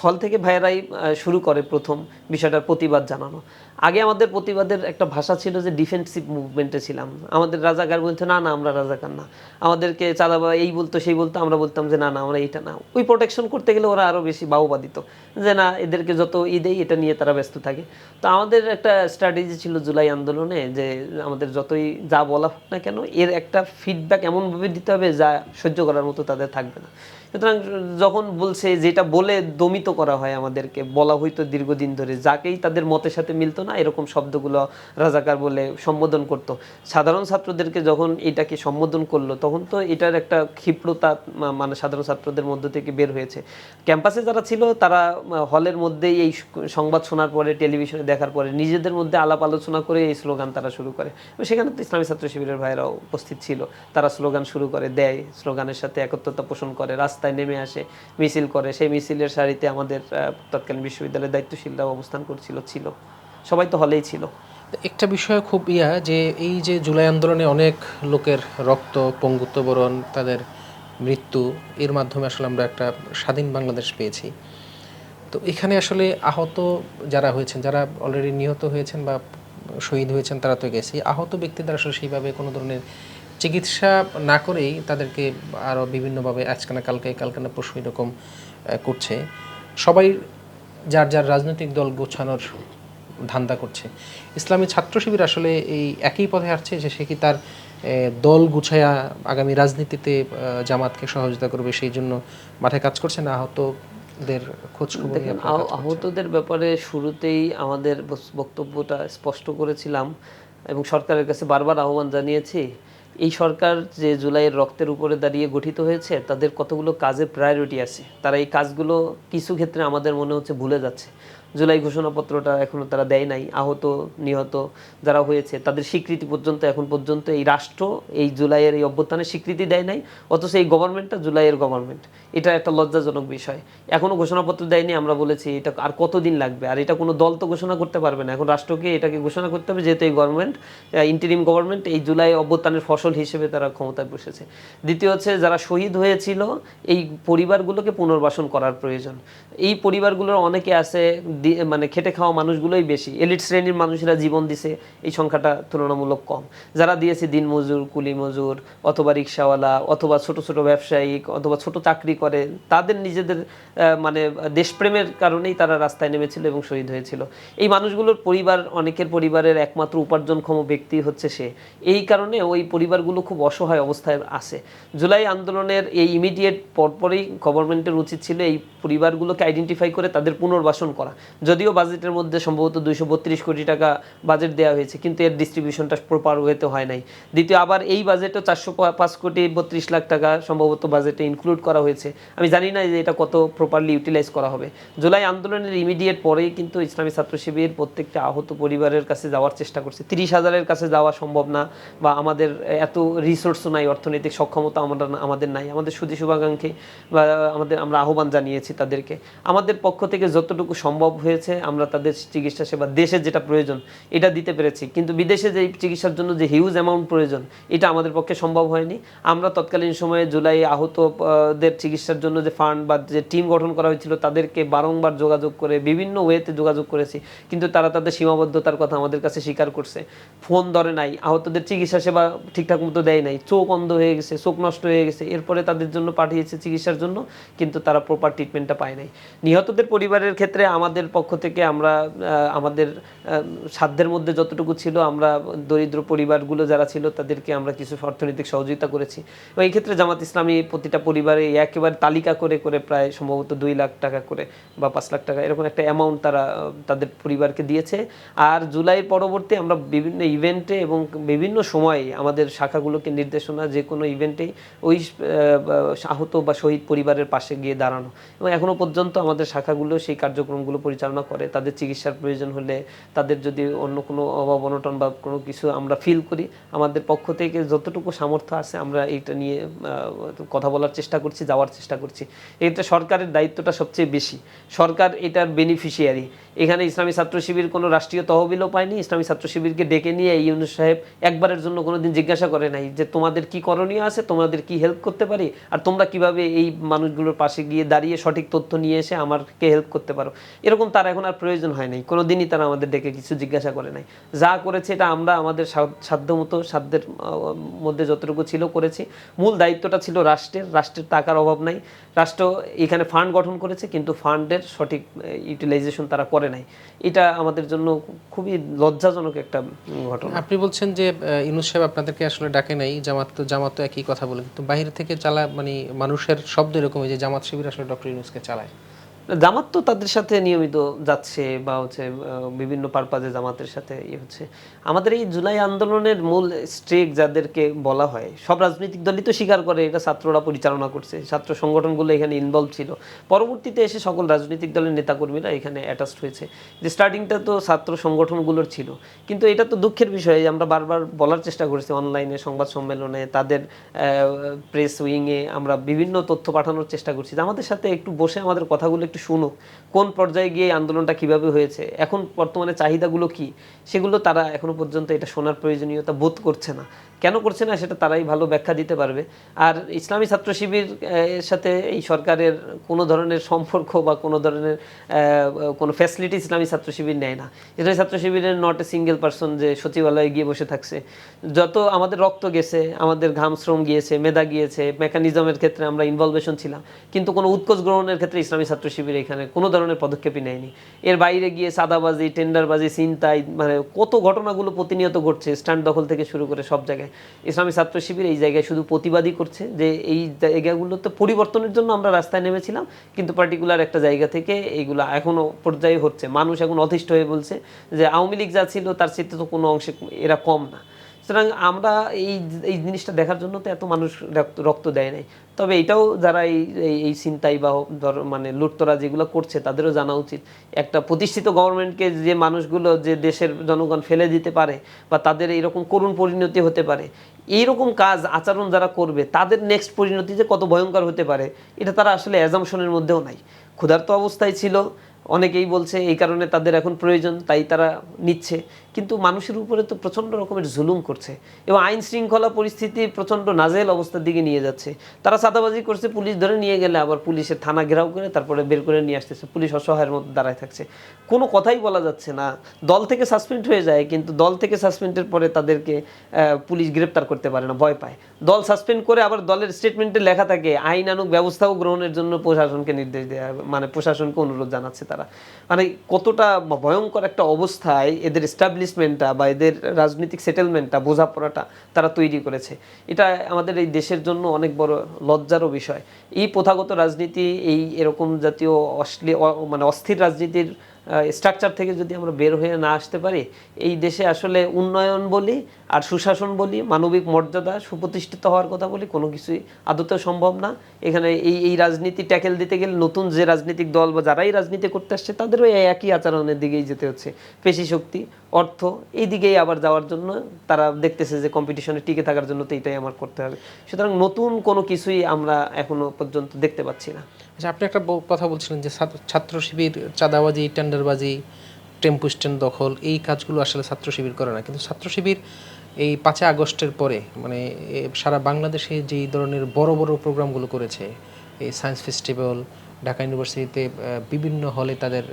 হল থেকে ভাইয়েরাই শুরু করে প্রথম বিষয়টার প্রতিবাদ জানানো। আগে আমাদের প্রতিবাদের একটা ভাষা ছিল যে ডিফেন্সিভ মুভমেন্টে ছিলাম, আমাদের রাজাকার বলতো না না আমরা রাজাকার না, আমাদেরকে চাঁদাবা এই বলতো সেই বলতো, আমরা বলতাম যে না না আমরা এইটা না। ওই প্রোটেকশন করতে গেলে ওরা আরও বেশি বাহবা দিত যে না এদেরকে যত দেই এটা নিয়ে তারা ব্যস্ত থাকে। তো আমাদের একটা স্ট্র্যাটেজি ছিল জুলাই আন্দোলনে যে আমাদের যতই যা বলা হোক না কেন এর একটা ফিডব্যাক এমনভাবে দিতে হবে যা সহ্য করার মতো তাদের থাকবে না। সুতরাং যখন বলছে যেটা বলে দমিত করা হয়, আমাদেরকে বলা হইতো দীর্ঘদিন ধরে যাকেই তাদের মতের সাথে মিলতো না এরকম শব্দগুলো রাজাকার বলে সম্বোধন করত। সাধারণ ছাত্রদেরকে যখন এটাকে সম্বোধন করলো তখন তো এটার একটা ক্ষিপ্রতা মানে সাধারণ ছাত্রদের মধ্য থেকে বের হয়েছে। ক্যাম্পাসে যারা ছিল তারা হলের মধ্যেই এই সংবাদ শোনার পরে টেলিভিশনে দেখার পরে নিজেদের মধ্যে আলাপ আলোচনা করে এই স্লোগান তারা শুরু করে। সেখানে তো ইসলামী ছাত্র শিবিরের ভাইরাও উপস্থিত ছিল, তারা স্লোগান শুরু করে দেয়, স্লোগানের সাথে একত্রতা পোষণ করে, রাস্তায় নেমে আসে, মিছিল করে। সেই মিছিলের সারিতে আমাদের তৎকালীন বিশ্ববিদ্যালয়ের দায়িত্বশীলরাও অবস্থান ছিল, সবাই তো হলেই ছিল। একটা বিষয় খুব যে এই যে জুলাই আন্দোলনে অনেক লোকের রক্ত, পঙ্গুত্ব বরণ, তাদের মৃত্যু, এর মাধ্যমে আসলে আমরা একটা স্বাধীন বাংলাদেশ পেয়েছি। তো এখানে আসলে আহত যারা হয়েছেন, যারা অলরেডি নিহত হয়েছেন বা শহীদ হয়েছেন তারা তো গেছি, আহত ব্যক্তিদের আসলে সেইভাবে কোনো ধরনের চিকিৎসা না করেই তাদেরকে আরও বিভিন্নভাবে আজকে না কালকে, কালকে না পরশু এরকম করছে। সবাই যার যার রাজনৈতিক দল গোছানোর ধান্দা করছে। ইসলামী ছাত্র শিবির আসলে এই একই পথে আসছে যে সে কি তার দল গুছায়া আগামী রাজনীতিতে জামাতকে সহযোগিতা করবে সেই জন্য মাথায় কাজ করছে, না আহতদের খোঁজ খবর? দেখেন, আহতদের ব্যাপারে শুরুতেই আমাদের বক্তব্যটা স্পষ্ট করেছিলাম এবং সরকারের কাছে বারবার আহ্বান জানিয়েছি। এই সরকার যে জুলাইয়ের রক্তের উপরে দাঁড়িয়ে গঠিত হয়েছে তাদের কতগুলো কাজের প্রায়োরিটি আছে, তারা এই কাজগুলো কিছু ক্ষেত্রে আমাদের মনে হচ্ছে ভুলে যাচ্ছে। জুলাই ঘোষণাপত্রটা এখনো তারা দেয় নাই, আহত নিহত যারা হয়েছে তাদের স্বীকৃতি পর্যন্ত এখন পর্যন্ত এই রাষ্ট্র এই জুলাইয়ের এই অভ্যুত্থানের স্বীকৃতি দেয় নাই, অথচ এই গভর্নমেন্টটা জুলাইয়ের গভর্নমেন্ট। এটা একটা লজ্জাজনক বিষয়। এখনো ঘোষণাপত্র দেয়নি, আমরা বলেছি এটা আর কতদিন লাগবে, আর এটা কোনো দল তো ঘোষণা করতে পারবে না, এখন রাষ্ট্রকে এটাকে ঘোষণা করতে হবে, যেহেতু এই গভর্নমেন্ট ইন্টারিম গভর্নমেন্ট এই জুলাই অভ্যুত্থানের ফসল হিসেবে তারা ক্ষমতায় বসেছে। দ্বিতীয় হচ্ছে যারা শহীদ হয়েছিল এই পরিবারগুলোকে পুনর্বাসন করার প্রয়োজন। এই পরিবারগুলোর অনেকে আছে মানে খেটে খাওয়া মানুষগুলোই বেশি, এলিট শ্রেণীর মানুষেরা জীবন দিছে এই সংখ্যাটা তুলনামূলক কম। যারা দিয়েছে দিনমজুর, কুলি মজুর, অথবা রিক্সাওয়ালা, অথবা ছোট ছোট ব্যবসায়িক, অথবা ছোট চাকরি করে, তাদের নিজেদের মানে দেশপ্রেমের কারণেই তারা রাস্তায় নেমেছিল এবং শহীদ হয়েছিল। এই মানুষগুলোর পরিবার, অনেকের পরিবারের একমাত্র উপার্জনক্ষম ব্যক্তি হচ্ছে সে। এই কারণে ওই পরিবারগুলো খুব অসহায় অবস্থায় আছে। জুলাই আন্দোলনের এই ইমিডিয়েট পরপরই গভর্নমেন্টের উচিত ছিল এই পরিবারগুলোকে আইডেন্টিফাই করে তাদের পুনর্বাসন করা। যদিও বাজেটের মধ্যে সম্ভবত 232 কোটি টাকা বাজেট দেওয়া হয়েছে, কিন্তু এর ডিস্ট্রিবিউশনটা প্রপার ওয়েতে হয় নাই। দ্বিতীয়, আবার এই বাজেটও 405 কোটি 32 লাখ টাকা সম্ভবত বাজেটে ইনক্লুড করা হয়েছে। আমি জানি না যে এটা কত প্রপারলি ইউটিলাইজ করা হবে। জুলাই আন্দোলনের ইমিডিয়েট পরেই কিন্তু ইসলামী ছাত্র শিবির প্রত্যেকটা আহত পরিবারের কাছে যাওয়ার চেষ্টা করছে। 30,000-এর কাছে যাওয়া সম্ভব না, বা আমাদের এত রিসোর্সও নাই, অর্থনৈতিক সক্ষমতা আমাদের নাই। আমাদের সুধী শুভাকাঙ্ক্ষী বা আমরা আহ্বান জানিয়েছি তাদেরকে, আমাদের পক্ষ থেকে যতটুকু সম্ভব হয়েছে আমরা তাদের চিকিৎসা সেবা, দেশের যেটা প্রয়োজন এটা দিতে পেরেছি, কিন্তু বিদেশে যে চিকিৎসার জন্য যে হিউজ অ্যামাউন্ট প্রয়োজন এটা আমাদের পক্ষে সম্ভব হয়নি। আমরা তৎকালীন সময়ে জুলাই আহতদের চিকিৎসার জন্য যে ফান্ড বা যে টিম গঠন করা হয়েছিল তাদেরকে বারংবার যোগাযোগ করে বিভিন্ন ওয়েতে যোগাযোগ করেছি, কিন্তু তারা তাদের সীমাবদ্ধতার কথা আমাদের কাছে স্বীকার করছে। ফোন ধরে নাই, আহতদের চিকিৎসা সেবা ঠিকঠাক মতো দেয় নাই, চোখ অন্ধ হয়ে গেছে, চোখ নষ্ট হয়ে গেছে, এরপরে তাদের জন্য পাঠিয়েছে চিকিৎসার জন্য, কিন্তু তারা প্রপার ট্রিটমেন্টটা পায় নাই। নিহতদের পরিবারের ক্ষেত্রে আমাদের পক্ষ থেকে আমরা আমাদের সাধ্যের মধ্যে যতটুকু ছিল আমরা দরিদ্র পরিবারগুলো যারা ছিল তাদেরকে আমরা কিছু অর্থনৈতিক সহযোগিতা করেছি। এবং এই ক্ষেত্রে জামাত ইসলামী প্রতিটা পরিবারে একেবারে তালিকা করে করে প্রায় সম্ভবত 2 লাখ টাকা করে বা 5 লাখ টাকা এরকম একটা অ্যামাউন্ট তারা তাদের পরিবারকে দিয়েছে। আর জুলাই পরবর্তী আমরা বিভিন্ন ইভেন্টে এবং বিভিন্ন সময়ে আমাদের শাখাগুলোকে নির্দেশনা, যে কোনো ইভেন্টেই ওই আহত বা শহীদ পরিবারের পাশে গিয়ে দাঁড়ানো, এবং এখনো পর্যন্ত আমাদের শাখাগুলো সেই কার্যক্রমগুলো পরিচালনা পরিচালনা করে, তাদের চিকিৎসার প্রয়োজন হলে, তাদের যদি অন্য কোনো অভাব অনটন বা কোনো কিছু আমরা ফিল করি, আমাদের পক্ষ থেকে যতটুকু সামর্থ্য আছে আমরা এইটা নিয়ে কথা বলার চেষ্টা করছি, যাওয়ার চেষ্টা করছি। এটা সরকারের দায়িত্বটা সবচেয়ে বেশি, সরকার এটার বেনিফিশিয়ারি। এখানে ইসলামী ছাত্র শিবির কোনো রাষ্ট্রীয় তহবিলও পায়নি। ইসলামী ছাত্র শিবিরকে ডেকে নিয়ে ইউনূস সাহেব একবারের জন্য কোনোদিন জিজ্ঞাসা করে নাই যে তোমাদের কি করণীয় আছে, তোমাদের কি হেল্প করতে পারি, আর তোমরা কিভাবে এই মানুষগুলোর পাশে গিয়ে দাঁড়িয়ে সঠিক তথ্য নিয়ে এসে আমাকে হেল্প করতে পারো, এরকম তার এখন আর প্রয়োজন হয় নাই। কোনোদিনই তারা আমাদের ডেকে কিছু জিজ্ঞাসা করে নাই। যা করেছে এটা আমরা আমাদের সাধ্যমতো, সাধ্যের মধ্যে যতটুকু ছিল করেছি। মূল দায়িত্বটা ছিল রাষ্ট্রের। রাষ্ট্রের টাকার অভাব নাই, রাষ্ট্র এখানে ফান্ড গঠন করেছে, কিন্তু ফান্ডের সঠিক ইউটিলাইজেশন তারা করে নাই। এটা আমাদের জন্য খুবই লজ্জাজনক একটা ঘটনা। আপনি বলছেন যে ইউনূস সাহেব আপনাদেরকে আসলে ডাকে নাই, জামাত তো একই কথা বলে, কিন্তু বাইরে থেকে মানে মানুষের শব্দ এরকম যে জামাত শিবির আসলে ডক্টর ইউনূসকে চালায়। জামাত তো তাদের সাথে নিয়মিত যাচ্ছে বা হচ্ছে বিভিন্ন পারপাজে জামাতের সাথে হচ্ছে। আমাদের এই জুলাই আন্দোলনের মূল স্ট্রেক যাদেরকে বলা হয়, সব রাজনৈতিক দলই তো স্বীকার করে এটা ছাত্ররা পরিচালনা করছে, ছাত্র সংগঠনগুলো এখানে ইনভলভ ছিল। পরবর্তীতে এসে সকল রাজনৈতিক দলের নেতাকর্মীরা এখানে অ্যাটাচড হয়েছে। যে স্টার্টিংটা তো ছাত্র সংগঠনগুলোর ছিল, কিন্তু এটা তো দুঃখের বিষয়। আমরা বারবার বলার চেষ্টা করেছি, অনলাইনে, সংবাদ সম্মেলনে, তাদের প্রেস উইংয়ে আমরা বিভিন্ন তথ্য পাঠানোর চেষ্টা করছি যে আমাদের সাথে একটু বসে আমাদের কথাগুলো একটু শুনুক, কোন পর্যায়ে গিয়ে আন্দোলনটা কিভাবে হয়েছে, এখন বর্তমানে চাহিদাগুলো কি, সেগুলো তারা এখনো পর্যন্ত এটা শোনার প্রয়োজনীয়তা বোধ করছে না। কেন করছে না সেটা তারাই ভালো ব্যাখ্যা দিতে পারবে। আর ইসলামী ছাত্র শিবির এর সাথে এই সরকারের কোনো ধরনের সম্পর্ক বা কোনো ধরনের কোনো ফ্যাসিলিটি ইসলামী ছাত্র শিবির নেয় না। ইসলামী ছাত্র শিবিরের নট এ সিঙ্গেল পার্সন যে সচিবালয়ে গিয়ে বসে থাকছে। যত আমাদের রক্ত গেছে, আমাদের ঘাম শ্রম গিয়েছে, মেধা গিয়েছে, মেকানিজমের ক্ষেত্রে আমরা ইনভলভেশন ছিলাম, কিন্তু কোনো উৎকোচ গ্রহণের ক্ষেত্রে ইসলামী ছাত্র শিবির এখানে কোনো ধরনের পদক্ষেপই নেয়নি। এর বাইরে গিয়ে সাদাবাজি, টেন্ডারবাজি, ছিনতাই, মানে কত ঘটনাগুলো প্রতিনিয়ত ঘটছে, স্ট্যান্ড দখল থেকে শুরু করে সব জায়গায়। ইসলামী ছাত্র শিবির এই জায়গায় শুধু প্রতিবাদী করছে যে এই জায়গাগুলোতে পরিবর্তনের জন্য আমরা রাস্তায় নেমেছিলাম, কিন্তু পার্টিকুলার একটা জায়গা থেকে এইগুলো এখনো পর্যায়ে হচ্ছে। মানুষ এখন অতিষ্ঠ হয়ে বলছে যে আওয়ামী লীগ যা ছিল তার চেয়ে তো কোনো অংশে এরা কম না। সুতরাং আমরা এই জিনিসটা দেখার জন্য তো এত মানুষ রক্ত দেয় নাই। তবে এটাও যারা এই চিন্তাই বা মানে লুটতরা যেগুলো করছে তাদেরও জানা উচিত, একটা প্রতিষ্ঠিত গভর্নমেন্টকে যে মানুষগুলো যে দেশের জনগণ ফেলে দিতে পারে বা তাদের এইরকম করুণ পরিণতি হতে পারে, এইরকম কাজ আচরণ যারা করবে তাদের নেক্সট পরিণতি যে কত ভয়ঙ্কর হতে পারে এটা তারা আসলে অ্যাজাম্পশনের মধ্যেও নাই। ক্ষুধার্ত অবস্থায় ছিল, অনেকেই বলছে এই কারণে তাদের এখন প্রয়োজন, তাই তারা নিচ্ছে, কিন্তু মানুষের উপরে তো প্রচণ্ড রকমের জুলুম করছে এবং আইন শৃঙ্খলা পরিস্থিতি প্রচণ্ড নাজেহাল অবস্থার দিকে নিয়ে যাচ্ছে। তারা চাঁদাবাজি করছে, পুলিশ ধরে নিয়ে গেলে আবার পুলিশের থানা ঘেরাও করে তারপরে বের করে নিয়ে আসতেছে, পুলিশ অসহায়ের মধ্যে দাঁড়ায় থাকছে, কোনো কথাই বলা যাচ্ছে না। দল থেকে সাসপেন্ড হয়ে যায়, কিন্তু দল থেকে সাসপেন্ডের পরে তাদেরকে পুলিশ গ্রেপ্তার করতে পারে না, ভয় পায়। দল সাসপেন্ড করে আবার দলের স্টেটমেন্টে লেখা থাকে আইনানুগ ব্যবস্থাও গ্রহণের জন্য প্রশাসনকে নির্দেশ দেওয়া, মানে প্রশাসনকে অনুরোধ জানাচ্ছে তারা। মানে কতটা ভয়ঙ্কর একটা অবস্থায় এদের এস্টাবলিশমেন্টটা বা এদের রাজনৈতিক সেটেলমেন্টটা, বোঝাপড়াটা তারা তৈরি করেছে, এটা আমাদের এই দেশের জন্য অনেক বড় লজ্জারও বিষয়। এই প্রথাগত রাজনীতি, এরকম জাতীয় মানে অস্থির রাজনীতির স্ট্রাকচার থেকে যদি আমরা বের হয়ে না আসতে পারি, এই দেশে আসলে উন্নয়ন বলি আর সুশাসন বলি, মানবিক মর্যাদা, সুপ্রতিষ্ঠিত হওয়ার কথা বলি, কোনো কিছুই আদতেও সম্ভব না। এখানে এই রাজনীতি ট্যাকেল দিতে গেলে নতুন যে রাজনৈতিক দল বা যারাই রাজনীতি করতে আসছে তাদেরও এই একই আচরণের দিকেই যেতে হচ্ছে। পেশি শক্তি, অর্থ, এই দিকেই আবার যাওয়ার জন্য তারা দেখতেছে যে কম্পিটিশনে টিকে থাকার জন্য তো এটাই আমার করতে হবে। সুতরাং নতুন কোনো কিছুই আমরা এখনো পর্যন্ত দেখতে পাচ্ছি না। আচ্ছা, আপনি একটা কথা বলছিলেন যে ছাত্র শিবির চাঁদাবাজি, টেন্ডারবাজি, টেম্পু স্ট্যান্ড দখল, এই কাজগুলো আসলে ছাত্র শিবির করে না, কিন্তু ছাত্র শিবির এই 5 আগস্টের পরে মানে সারা বাংলাদেশে যেই ধরনের বড় বড় প্রোগ্রামগুলো করেছে, এই সায়েন্স ফেস্টিভ্যাল, ঢাকা ইউনিভার্সিটিতে বিভিন্ন হলে তাদের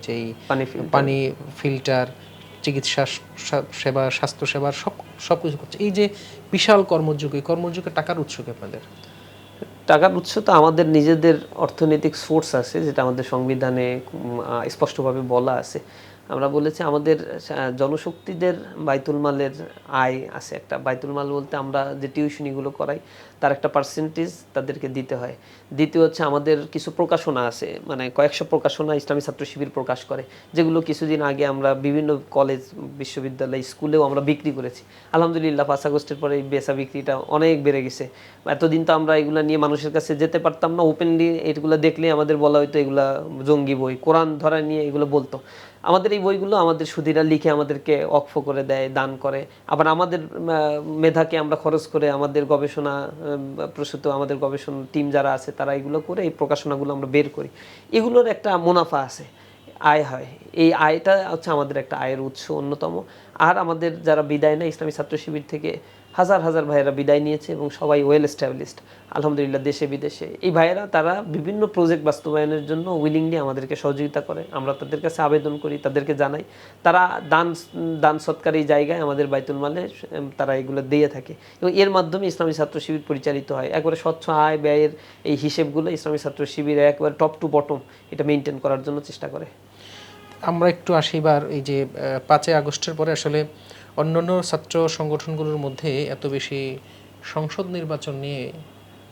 যেই পানি ফিল্টার, চিকিৎসা সেবা, স্বাস্থ্যসেবার সব কিছু করছে, এই যে বিশাল কর্মযোগ, এই কর্মযোগের টাকার উৎস কি আপনাদের? টাকার উৎস তো আমাদের নিজেদের অর্থনৈতিক সোর্স আছে, যেটা আমাদের সংবিধানে স্পষ্টভাবে বলা আছে। আমরা বলেছি আমাদের জনশক্তিদের বাইতুল মালের আয় আছে একটা। বাইতুল মাল বলতে আমরা যে টিউশনিগুলো করাই তার একটা পার্সেন্টেজ তাদেরকে দিতে হয়। দ্বিতীয় হচ্ছে আমাদের কিছু প্রকাশনা আছে, মানে কয়েকশো প্রকাশনা ইসলামী ছাত্র শিবির প্রকাশ করে, যেগুলো কিছুদিন আগে আমরা বিভিন্ন কলেজ, বিশ্ববিদ্যালয়, স্কুলেও আমরা বিক্রি করেছি। আলহামদুলিল্লাহ 5 আগস্টের পরে এই বেচা বিক্রিটা অনেক বেড়ে গেছে। এতদিন তো আমরা এগুলা নিয়ে মানুষের কাছে যেতে পারতাম না, ওপেনলি এগুলো দেখলে আমাদের বলা হয়তো এগুলা জঙ্গি বই, কোরআন ধরা নিয়ে এগুলো বলতো। আমাদের এই বইগুলো আমাদের সুধীরা লিখে আমাদেরকে অক্ষ করে দেয়, দান করে। আবার আমাদের মেধাকে আমরা খরচ করে আমাদের গবেষণা প্রসূত আমাদের গবেষণা টিম যারা আছে তারা এগুলো করে এই প্রকাশনাগুলো আমরা বের করি। এগুলোর একটা মুনাফা আছে, আয় হয়। এই আয়টা হচ্ছে আমাদের একটা আয়ের উৎস অন্যতম। আর আমাদের যারা বিদায় নেয় ইসলামী ছাত্র শিবির থেকে হাজার হাজার ভাইয়েরা বিদায় নিয়েছে এবং সবাই ওয়েল এস্টাবলিশড আলহামদুলিল্লাহ, দেশে বিদেশে। এই ভাইয়েরা তারা বিভিন্ন প্রজেক্ট বাস্তবায়নের জন্য উইলিংলি আমাদেরকে সহযোগিতা করে। আমরা তাদের কাছে আবেদন করি, তাদেরকে জানাই, তারা দান সৎকার এই জায়গায় আমাদের বাইতুল মালে তারা এগুলো দিয়ে থাকে এবং এর মাধ্যমে ইসলামী ছাত্র শিবির পরিচালিত হয়। একবারে স্বচ্ছ আয় ব্যয়ের এই হিসেবগুলো ইসলামী ছাত্র শিবির একবারে টপ টু বটম এটা মেনটেন করার জন্য চেষ্টা করে। আমরা একটু আসি এবার এই যে 5 আগস্টের পরে আসলে অন্যান্য ছাত্র সংগঠনগুলোর মধ্যে এত বেশি সংসদ নির্বাচন নিয়ে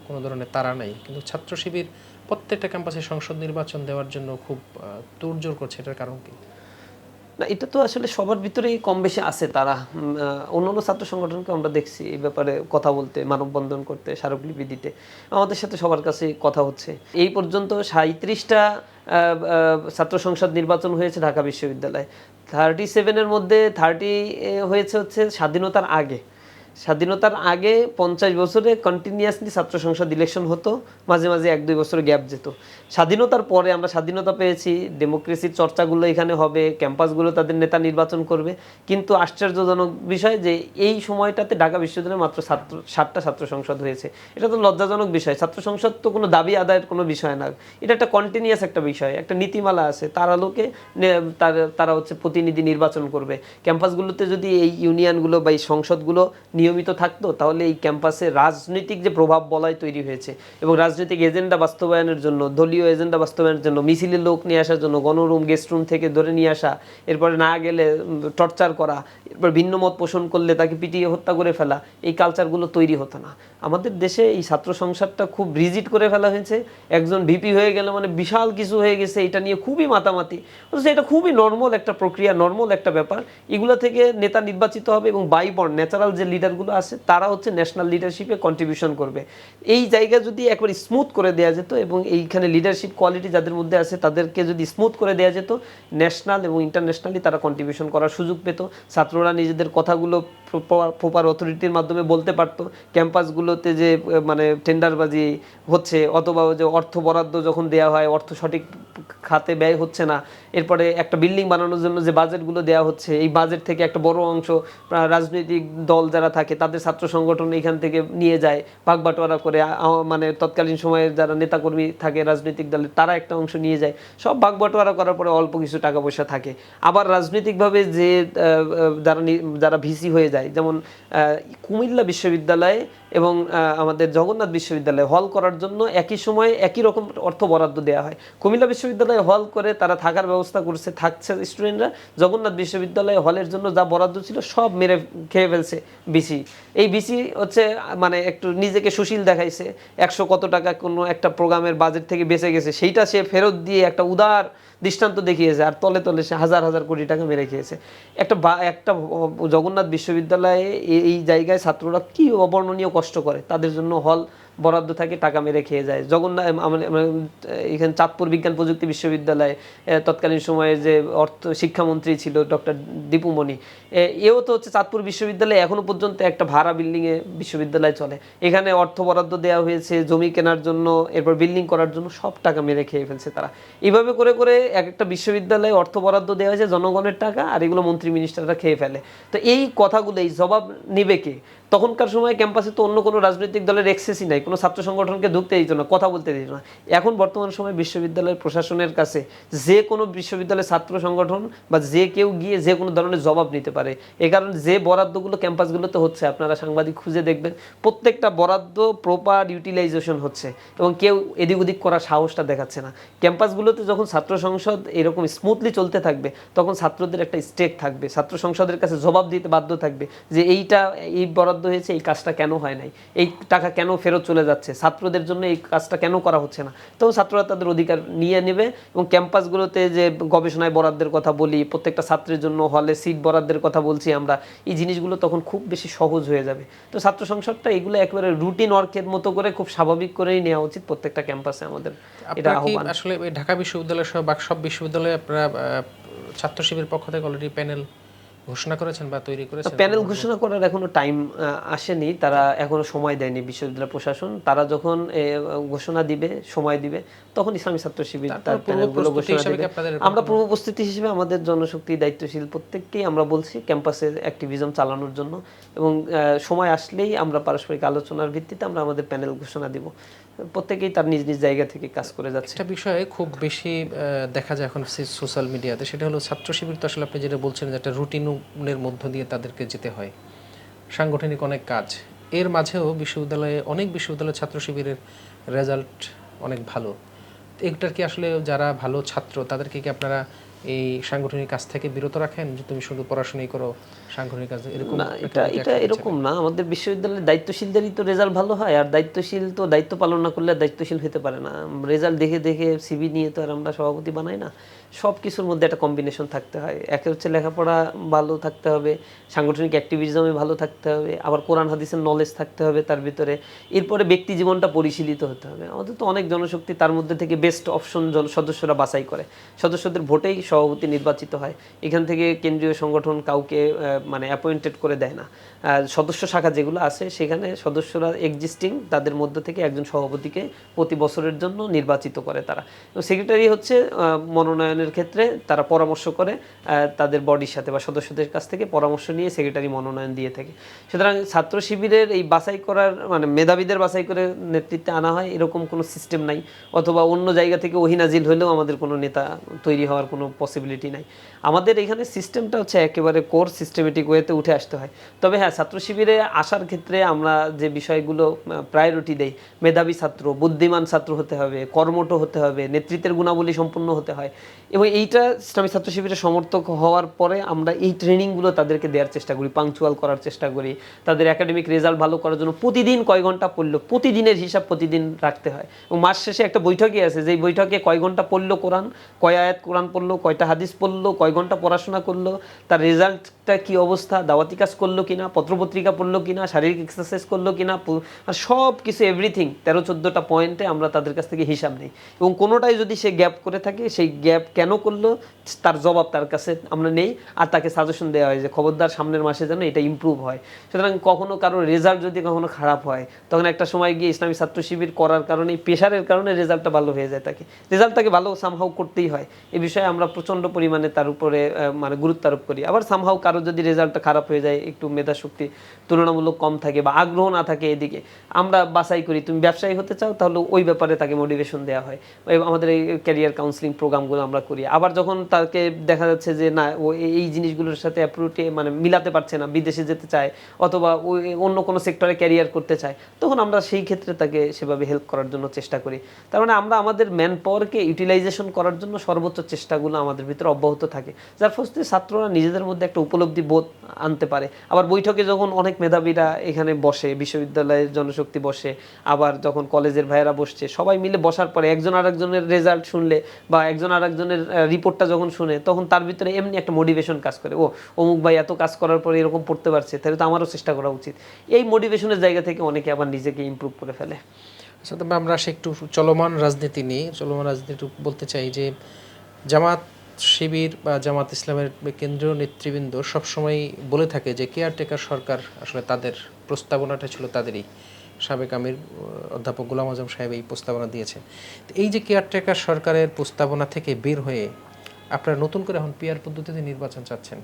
কোনো ধরনের তাড়া নাই, কিন্তু ছাত্র শিবির প্রত্যেকটা ক্যাম্পাসে সংসদ নির্বাচন দেওয়ার জন্য খুব তোড়জোড় করছে। এটার কারণ কি? না, এটা তো আসলে সবার ভিতরেই কম বেশি আছে। তারা অন্যান্য ছাত্র সংগঠনকে আমরা দেখছি এই ব্যাপারে কথা বলতে, মানববন্ধন করতে, স্মারকলিপি দিতে। আমাদের সাথে সবার কাছে কথা হচ্ছে। এই পর্যন্ত 37টা ছাত্র সংসদ নির্বাচন হয়েছে ঢাকা বিশ্ববিদ্যালয়ে। 37-এর মধ্যে 30 হয়েছে হচ্ছে স্বাধীনতার আগে। স্বাধীনতার আগে 50 বছরে কন্টিনিউয়াসলি ছাত্র সংসদ ইলেকশন হতো, মাঝে মাঝে 1-2 বছর গ্যাপ যেত। স্বাধীনতার পরে আমরা স্বাধীনতা পেয়েছি, ডেমোক্রেসির চর্চাগুলো এখানে হবে, ক্যাম্পাসগুলো তাদের নেতা নির্বাচন করবে। কিন্তু আশ্চর্যজনক বিষয় যে এই সময়টাতে ঢাকা বিশ্ববিদ্যালয়ে মাত্র 7টা ছাত্র সংসদ হয়েছে। এটা তো লজ্জাজনক বিষয়। ছাত্র সংসদ তো কোনো দাবি আদায়ের কোনো বিষয় না, এটা একটা কন্টিনিউয়াস একটা বিষয়, একটা নীতিমালা আছে, তার আলোকে তারা হচ্ছে প্রতিনিধি নির্বাচন করবে। ক্যাম্পাসগুলোতে যদি এই ইউনিয়নগুলো বা এই সংসদগুলো নিয়মিত থাকতো তাহলে এই ক্যাম্পাসে রাজনৈতিক যে প্রভাব বলয় তৈরি হয়েছে এবং রাজনৈতিক এজেন্ডা বাস্তবায়নের জন্য, দলীয় এজেন্ডা বাস্তবায়নের জন্য, মিছিলের লোক নিয়ে আসার জন্য, গণরুম গেস্ট রুম থেকে ধরে নিয়ে আসা, এরপরে না গেলে টর্চার করা, এরপর ভিন্ন মত পোষণ করলে তাকে পিটিয়ে হত্যা করে ফেলা, এই কালচারগুলো তৈরি হতো না। আমাদের দেশে এই ছাত্র সংসদটা খুব রিজিড করে ফেলা হয়েছে। একজন ভিপি হয়ে গেলে মানে বিশাল কিছু হয়ে গেছে, এটা নিয়ে খুবই মাতামাতি। অথচ এটা খুবই নর্মাল একটা প্রক্রিয়া, নর্মাল একটা ব্যাপার। এগুলো থেকে নেতা নির্বাচিত হবে এবং বাইবর্ন ন্যাচারাল যে লিডারগুলো আছে তারা হচ্ছে ন্যাশনাল লিডারশিপে কন্ট্রিবিউশন করবে। এই জায়গা যদি একবার স্মুথ করে দেওয়া যেত এবং এইখানে লিডারশিপ কোয়ালিটি যাদের মধ্যে আছে তাদেরকে যদি স্মুথ করে দেওয়া যেত, ন্যাশনাল এবং ইন্টারন্যাশনালি তারা কন্ট্রিবিউশন করার সুযোগ পেত। ছাত্ররা নিজেদের কথাগুলো প্রপার অথরিটির মাধ্যমে বলতে পারতো। ক্যাম্পাসগুলোতে যে মানে টেন্ডারবাজি হচ্ছে অথবা যে অর্থ বরাদ্দ যখন দেওয়া হয় অর্থ সঠিক খাতে ব্যয় হচ্ছে না, এরপরে একটা বিল্ডিং বানানোর জন্য যে বাজেটগুলো দেওয়া হচ্ছে এই বাজেট থেকে একটা বড় অংশ রাজনৈতিক দল যারা থাকে তাদের ছাত্র সংগঠন এখান থেকে নিয়ে যায়, ভাগবাটোয়ারা করে। মানে তৎকালীন সময়ের যারা নেতাকর্মী থাকে রাজনৈতিক দলের তারা একটা অংশ নিয়ে যায়, সব ভাগবাটোয়ারা করার পরে অল্প কিছু টাকা পয়সা থাকে। আবার রাজনৈতিকভাবে যে যারা ভিসি হয়ে যায়, যেমন কুমিল্লা বিশ্ববিদ্যালয়ে এবং আমাদের জগন্নাথ বিশ্ববিদ্যালয়ে হল করার জন্য একই সময়ে একই রকম অর্থ বরাদ্দ দেওয়া হয়। কুমিল্লা বিশ্ববিদ্যালয়ে হল করে তারা থাকার ব্যবস্থা করছে, থাকছে স্টুডেন্টরা। জগন্নাথ বিশ্ববিদ্যালয়ে হলের জন্য যা বরাদ্দ ছিল সব মেরে খেয়ে ফেলছে বিসি। এই বিসি হচ্ছে মানে একটু নিজেকে সুশীল দেখাইছে, 100 কত টাকা কোনো একটা প্রোগ্রামের বাজেট থেকে বেঁচে গেছে, সেইটা সে ফেরত দিয়ে একটা উদার দৃষ্টান্ত দেখিয়েছে, আর তলে তলে সে হাজার হাজার কোটি টাকা মেরে খেয়েছে। একটা জগন্নাথ বিশ্ববিদ্যালয়ে এই জায়গায় ছাত্ররা কি অবর্ণনীয় কষ্ট করে, তাদের জন্য হল বরাদ্দ থাকে, টাকা মেরে খেয়ে যায়। জগন্নাথ এখানে চাঁদপুর বিজ্ঞান প্রযুক্তি বিশ্ববিদ্যালয়ে তৎকালীন সময়ে যে শিক্ষামন্ত্রী ছিল ডক্টর দীপুমণি, এও তো হচ্ছে চাঁদপুর বিশ্ববিদ্যালয়ে এখনো পর্যন্ত একটা ভাড়া বিল্ডিংয়ে বিশ্ববিদ্যালয় চলে। এখানে অর্থ বরাদ্দ দেওয়া হয়েছে জমি কেনার জন্য, এরপর বিল্ডিং করার জন্য, সব টাকা মেরে খেয়ে ফেলছে তারা। এইভাবে করে করে একটা বিশ্ববিদ্যালয়ে অর্থ বরাদ্দ দেওয়া হয়েছে জনগণের টাকা, আর এগুলো মন্ত্রী মিনিস্টাররা খেয়ে ফেলে। তো এই কথাগুলো এই জবাব নিবে কে? তখনকার সময় ক্যাম্পাসে তো অন্য কোনো রাজনৈতিক দলের এক্সেসই নাই, কোনো ছাত্র সংগঠনকে ঢুকতে দিত না, কথা বলতে দিত না। এখন বর্তমান সময়ে বিশ্ববিদ্যালয়ের প্রশাসনের কাছে যে কোনো বিশ্ববিদ্যালয়ের ছাত্র সংগঠন বা যে কেউ গিয়ে যে কোনো ধরনের জবাব নিতে পারে। এ কারণে যে বরাদ্দগুলো ক্যাম্পাসগুলোতে হচ্ছে, আপনারা সাংবাদিক খুঁজে দেখবেন, প্রত্যেকটা বরাদ্দ প্রপার ইউটিলাইজেশন হচ্ছে এবং কেউ এদিক ওদিক করার সাহসটা দেখাচ্ছে না। ক্যাম্পাসগুলোতে যখন ছাত্র সংসদ এরকম স্মুথলি চলতে থাকবে, তখন ছাত্রদের একটা স্টেক থাকবে, ছাত্র সংসদের কাছে জবাব দিতে বাধ্য থাকবে যে এই বরাদ্দ হয়েছে, এই কাজটা কেন হয় নাই, এই টাকা কেন ফেরত চলে যাচ্ছে, ছাত্রদের জন্য এই কাজটা কেন করা হচ্ছে না। তখন ছাত্ররা তাদের অধিকার নিয়ে নেবে এবং ক্যাম্পাসগুলোতে যে গবেষণায় বরাদ্দের কথা বলি, প্রত্যেকটা ছাত্রের জন্য হলে সিট বরাদ্দের কথা বলছি আমরা, এই জিনিসগুলো তখন খুব বেশি সহজ হয়ে যাবে। তো ছাত্র সংসদটা এগুলো একেবারে রুটিন ওয়ার্কের মতো করে খুব স্বাভাবিক করেই নেওয়া উচিত প্রত্যেকটা ক্যাম্পাসে আমাদের, এটা আপনারা কি আহ্বান। আসলে এই ঢাকা বিশ্ববিদ্যালয় সহ বা সব বিশ্ববিদ্যালয়ে আপনারা ছাত্র শিবির পক্ষ থেকে অলরেডি প্যানেল ঘোষণা করেছেন বা তৈরি করেছেন? প্যানেল ঘোষণা করার এখনো টাইম আসেনি, তারা এখনো সময় দেয়নি বিশ্ববিদ্যালয় প্রশাসন। তারা যখন ঘোষণা দিবে, সময় দিবে, তখন ইসলামী ছাত্র শিবির তার প্যানেলগুলো ঘোষণা দিবে। আমরা পূর্ব প্রস্তুতি হিসেবে আমাদের জনশক্তি দায়িত্বশীল প্রত্যেককেই আমরা বলছি ক্যাম্পাসে অ্যাক্টিভিজম চালানোর জন্য, এবং সময় আসলেই আমরা পারস্পরিক আলোচনার ভিত্তিতে আমরা আমাদের প্যানেল ঘোষণা দিব। প্রত্যেকেই তার নিজ নিজ জায়গা থেকে কাজ করে যাচ্ছে। একটা বিষয়ে খুব বেশি দেখা যায় এখন সোশ্যাল মিডিয়াতে, সেটা হলো ছাত্র শিবির তো আসলে আপনি যেটা বলছেন যে একটা রুটিনের মধ্য দিয়ে তাদেরকে যেতে হয়, সাংগঠনিক অনেক কাজ, এর মাঝেও অনেক বিশ্ববিদ্যালয়ের ছাত্র শিবিরের রেজাল্ট অনেক ভালো। এটার কি আসলে যারা ভালো ছাত্র তাদেরকে কি আপনারা এই সাংগঠনিক কাজ থেকে বিরত রাখেন, যে তুমি শুধু পড়াশোনাই করো, সাংগঠনিক কাজ এরকম? না, এটা এরকম না। আমাদের বিশ্ববিদ্যালয়ের দায়িত্বশীলদেরই তো রেজাল্ট ভালো হয়, আর দায়িত্বশীল তো দায়িত্ব পালন না করলে দায়িত্বশীল হতে পারে না। রেজাল্ট দেখে দেখে সিভি নিয়ে তো আর আমরা সভাপতি বানাই না। সব কিছুর মধ্যে একটা কম্বিনেশন থাকতে হয়। একে হচ্ছে লেখাপড়া ভালো থাকতে হবে, সাংগঠনিক অ্যাক্টিভিজমে ভালো থাকতে হবে, আবার কোরআন হাদিসের নলেজ থাকতে হবে তার ভিতরে। এরপরে ব্যক্তি জীবনটা পরিশীলিত হতে হবে। আমাদের তো অনেক জনশক্তি, তার মধ্যে থেকে বেস্ট অপশন সদস্যরা বাছাই করে, সদস্যদের ভোটেই সভাপতি নির্বাচিত হয়। এখান থেকে কেন্দ্রীয় সংগঠন কাউকে মানে অ্যাপয়েন্টেড করে দেয় না। সদস্য শাখা যেগুলো আছে সেখানে সদস্যরা এক্সিস্টিং, তাদের মধ্য থেকে একজন সভাপতিকে প্রতি বছরের জন্য নির্বাচিত করে তারা। সেক্রেটারি হচ্ছে মনোনয়নের ক্ষেত্রে তারা পরামর্শ করে তাদের বডির সাথে বা সদস্যদের কাছ থেকে পরামর্শ নিয়ে সেক্রেটারি মনোনয়ন দিয়ে থাকে। সুতরাং ছাত্র শিবিরের এই বাছাই করার মানে মেধাবীদের বাছাই করে নেতৃত্বে আনা হয় এরকম কোনো সিস্টেম নাই, অথবা অন্য জায়গা থেকে ওহিনাজিল হলেও আমাদের কোনো নেতা তৈরি হওয়ার কোনো পসিবিলিটি নাই। আমাদের এখানে সিস্টেমটা হচ্ছে একেবারে কোর সিস্টেমেটিক ওয়েতে উঠে আসতে হয়। তবে হ্যাঁ, ছাত্র শিবিরে আসার ক্ষেত্রে আমরা যে বিষয়গুলো প্রায়োরিটি দেই, মেধাবী ছাত্র, বুদ্ধিমান ছাত্র হতে হবে, কর্মঠ হতে হবে, নেতৃত্বের গুণাবলী সম্পূর্ণ হতে হয়, এবং এইটা ইসলামী ছাত্র শিবিরের সমর্থক হওয়ার পরে আমরা এই ট্রেনিংগুলো তাদেরকে দেওয়ার চেষ্টা করি, পাংচুয়াল করার চেষ্টা করি। তাদের একাডেমিক রেজাল্ট ভালো করার জন্য প্রতিদিন কয় ঘন্টা পড়লো, প্রতিদিনের হিসাব প্রতিদিন রাখতে হয়, এবং মাস শেষে একটা বৈঠকই আছে, যেই বৈঠকে কয় ঘন্টা পড়লো কোরআন, কয় আয়াত কোরআন পড়লো, কয়টা হাদিস পড়লো, কয় ঘন্টা পড়াশোনা করলো, তার রেজাল্টটা কি অবস্থা, দাওয়াতি কাজ করলো কিনা, পত্রপত্রিকা পড়লো কিনা, শারীরিক এক্সারসাইজ করলো কিনা, সব কিছু এভরিথিং 13-14টা পয়েন্টে আমরা তাদের কাছ থেকে হিসাব নেই, এবং কোনোটাই যদি সে গ্যাপ করে থাকে সেই গ্যাপ কেন করলো তার জবাব তার কাছে আমরা নেই, আর তাকে সাজেশন দেওয়া হয় যে খবরদার সামনের মাসে যেন এটা ইমপ্রুভ হয়। সুতরাং কখনো কারো রেজাল্ট যদি কখনো খারাপ হয়, তখন একটা সময় গিয়ে ইসলামী ছাত্র শিবির করার কারণে, প্রেশারের কারণে রেজাল্টটা ভালো হয়ে যায়, রেজাল্টটাকে ভালো সামহাউ করতেই হয়। এই বিষয়ে আমরা প্রচণ্ড পরিমাণে তার উপরে মানে গুরুত্ব আরোপ করি। আবার সামহাউ কারো যদি রেজাল্টটা খারাপ হয়ে যায়, একটু মেধাশক্তি তুলনামূলক কম থাকে বা আগ্রহ না থাকে এদিকে, আমরা বাছাই করি, তুমি ব্যবসায়ী হতে চাও তাহলে ওই ব্যাপারে তাকে মোটিভেশন দেওয়া হয়। আমাদের এই ক্যারিয়ার কাউন্সিলিং প্রোগ্রামগুলো আমরা করি। আবার যখন তাকে দেখা যাচ্ছে যে না, ও এই জিনিসগুলোর সাথে অ্যাপ্রোচে মানে মিলাতে পারছে না, বিদেশে যেতে চায় অথবা ওই অন্য কোনো সেক্টরে ক্যারিয়ার করতে চায়, তখন আমরা সেই ক্ষেত্রে তাকে সেভাবে হেল্প করার জন্য চেষ্টা করি। তার মানে আমরা আমাদের ম্যান পাওয়ারকে ইউটিলাইজেশন করার জন্য সর্বোচ্চ চেষ্টাগুলো আমাদের ভিতরে অব্যাহত থাকে, যার ফলে ছাত্ররা নিজেদের মধ্যে একটা উপলব্ধি বোধ আনতে পারে। আবার বৈঠকে যখন অনেক মেধাবীরা এখানে বসে, বিশ্ববিদ্যালয়ের জনশক্তি বসে, আবার যখন কলেজের ভাইয়েরা বসছে, সবাই মিলে বসার পরে একজন আরেকজনের রেজাল্ট শুনলে বা একজন আরেকজনের রিপোর্টটা যখন শুনে, তখন তার ভিতরে এমনি একটা মোটিভেশন কাজ করে, ও অমুক ভাই এত কাজ করার পরে এরকম পড়তে পারছে, তাহলে তো আমারও চেষ্টা করা উচিত। এই মোটিভেশনের জায়গা থেকে অনেকে আবার নিজেকে ইমপ্রুভ করে ফেলে। আচ্ছা, তবে আমরা একটু চলমান রাজনীতি বলতে চাই যে জামাত শিবির বা জামাত ইসলামের কেন্দ্রীয় নেতৃবৃন্দ সবসময় বলে থাকে যে কেয়ারটেকার সরকার আসলে তাদের প্রস্তাবনাটা ছিল তাদেরই, সাবেক আমির অধ্যাপক গোলাম আজম সাহেব এই প্রস্তাবনা দিয়েছেন। তো এই যে কেয়ারটেকার সরকারের প্রস্তাবনা থেকে বের হয়ে আপনারা নতুন করে এখন পিআর পদ্ধতিতে নির্বাচন চাচ্ছেন,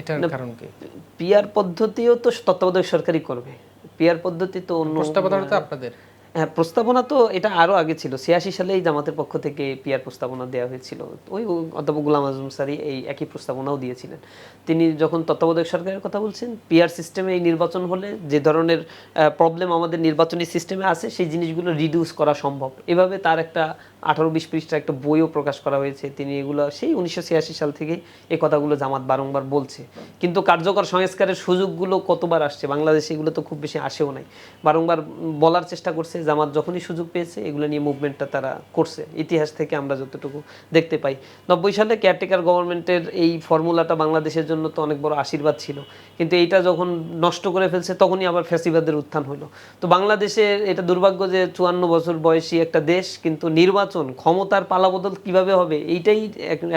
এটার কারণ কি? পিআর পদ্ধতিও তো তত্ত্বাবধায়ক সরকারই করবে। পিয়ার পদ্ধতি তো অন্য প্রস্তাবনা তো আপনাদের। হ্যাঁ, প্রস্তাবনা তো এটা আরো আগে ছিল। ৮৬ সালেই জামাতের পক্ষ থেকে পিয়ার প্রস্তাবনা দেওয়া হয়েছিল। ওই অধ্যাপক গোলাম আজম স্যারই এই একই প্রস্তাবনাও দিয়েছিলেন। তিনি যখন তত্ত্বাবধায়ক সরকারের কথা বলছেন, পিয়ার সিস্টেমে এই নির্বাচন হলে যে ধরনের প্রবলেম আমাদের নির্বাচনী সিস্টেমে আছে সেই জিনিসগুলো রিডিউস করা সম্ভব। এভাবে তার একটা ১৮-২০ পৃষ্ঠার একটা বইও প্রকাশ করা হয়েছে। তিনি এগুলো সেই ১৯৮৬ সাল থেকেই এই কথাগুলো জামাত বারংবার বলছে। কিন্তু কার্যকর সংস্কারের সুযোগগুলো কতবার আসছে বাংলাদেশে, এগুলো তো খুব বেশি আসেও নাই। বারংবার বলার চেষ্টা করছে, জামাত যখনই সুযোগ পেয়েছে এগুলো নিয়ে মুভমেন্টটা তারা করছে। ইতিহাস থেকে আমরা যতটুকু দেখতে পাই, ৯০ সালে কেয়ারটেকার গভর্নমেন্টের এই ফর্মুলাটা বাংলাদেশের জন্য তো অনেক বড় আশীর্বাদ ছিল, কিন্তু এইটা যখন নষ্ট করে ফেলছে তখনই আবার ফ্যাসিবাদের উত্থান হলো। তো বাংলাদেশে এটা দুর্ভাগ্য যে ৫৪ বছর বয়সী একটা দেশ, কিন্তু নির্বাচন ক্ষমতার পালাবদল কিভাবে হবে এইটাই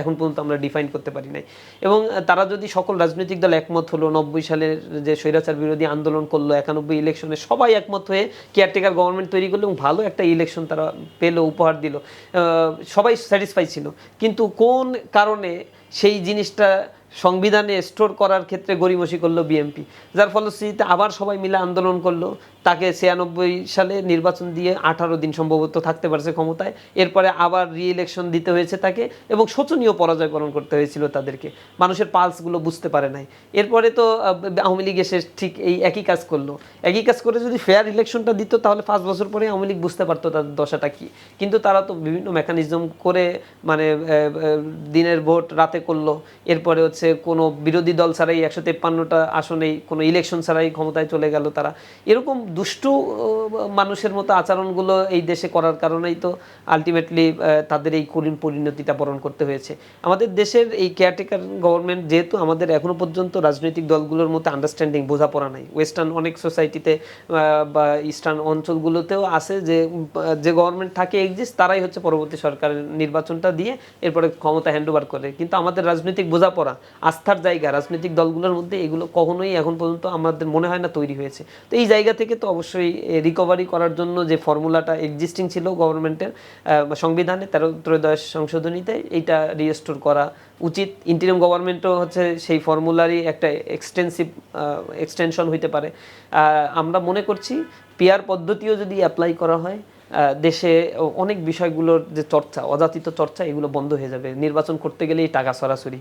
এখন পর্যন্ত আমরা ডিফাইন করতে পারি নাই। এবং তারা যদি সকল রাজনৈতিক দল একমত হলো, ৯০ সালের যে স্বৈরাচার বিরোধী আন্দোলন করলো, ৯১ ইলেকশনে সবাই একমত হয়ে কেয়ারটেকার গভর্নমেন্ট তৈরি করলো এবং ভালো একটা ইলেকশন তারা পেলো, উপহার দিল, সবাই স্যাটিসফাই ছিল। কিন্তু কোন কারণে সেই জিনিসটা সংবিধানে স্টোর করার ক্ষেত্রে গড়িমসি করলো বিএনপি, যার ফলশ্রুতিতে আবার সবাই মিলে আন্দোলন করলো। তাকে ৯৬ সালে নির্বাচন দিয়ে ১৮ দিন সম্ভবত থাকতে পারছে ক্ষমতায়। এরপরে আবার রি-ইলেকশন দিতে হয়েছে তাকে এবং শোচনীয় পরাজয় বরণ করতে হয়েছিল তাদেরকে। মানুষের পালসগুলো বুঝতে পারে নাই। এরপরে তো আওয়ামী লীগ এসে ঠিক এই একই কাজ করলো। একই কাজ করে যদি ফেয়ার ইলেকশনটা দিত তাহলে ৫ বছর পরে আওয়ামী লীগ বুঝতে পারতো তাদের দশাটা কি। কিন্তু তারা তো বিভিন্ন মেকানিজম করে, মানে দিনের ভোট রাতে করলো, এরপরে হচ্ছে কোনো বিরোধী দল ছাড়াই ১৫৩টা আসনেই কোনো ইলেকশন ছাড়াই ক্ষমতায় চলে গেল তারা। এরকম দুষ্টু মানুষের মতো আচরণগুলো এই দেশে করার কারণেই তো আলটিমেটলি তাদের এই করুণ পরিণতিটা বরণ করতে হয়েছে। আমাদের দেশের এই কেয়ারটেকার গভর্নমেন্ট, যেহেতু আমাদের এখনো পর্যন্ত রাজনৈতিক দলগুলোর মধ্যে আন্ডারস্ট্যান্ডিং, বোঝাপড়া নাই। ওয়েস্টার্ন অনেক সোসাইটিতে বা ইস্টার্ন অঞ্চলগুলোতেও আছে যে গভর্নমেন্ট থাকে এক্সিস্ট, তারাই হচ্ছে পরবর্তী সরকারের নির্বাচনটা দিয়ে এরপরে ক্ষমতা হ্যান্ডওভার করে। কিন্তু আমাদের রাজনৈতিক বোঝাপড়া, আস্থার জায়গা রাজনৈতিক দলগুলোর মধ্যে, এগুলো কখনোই এখন পর্যন্ত আমাদের মনে হয় না তৈরি হয়েছে। তো এই জায়গা থেকে তো অবশ্যই রিকভারি করার জন্য যে ফর্মুলাটা এক্সিস্টিং ছিল গভর্নমেন্টের সংবিধানে ত্রয়োদশ সংশোধনীতে, এইটা রিস্টোর করা উচিত। ইন্টারিম গভর্নমেন্টও হচ্ছে সেই ফর্মুলারই একটা এক্সটেনশন হইতে পারে। আমরা মনে করছি পিয়ার পদ্ধতিও যদি অ্যাপ্লাই করা হয়, দেশে অনেক বিষয়গুলোর যে চর্চা, অযাচিত চর্চা, এগুলো বন্ধ হয়ে যাবে। নির্বাচন করতে গেলেই টাকা সরাসরি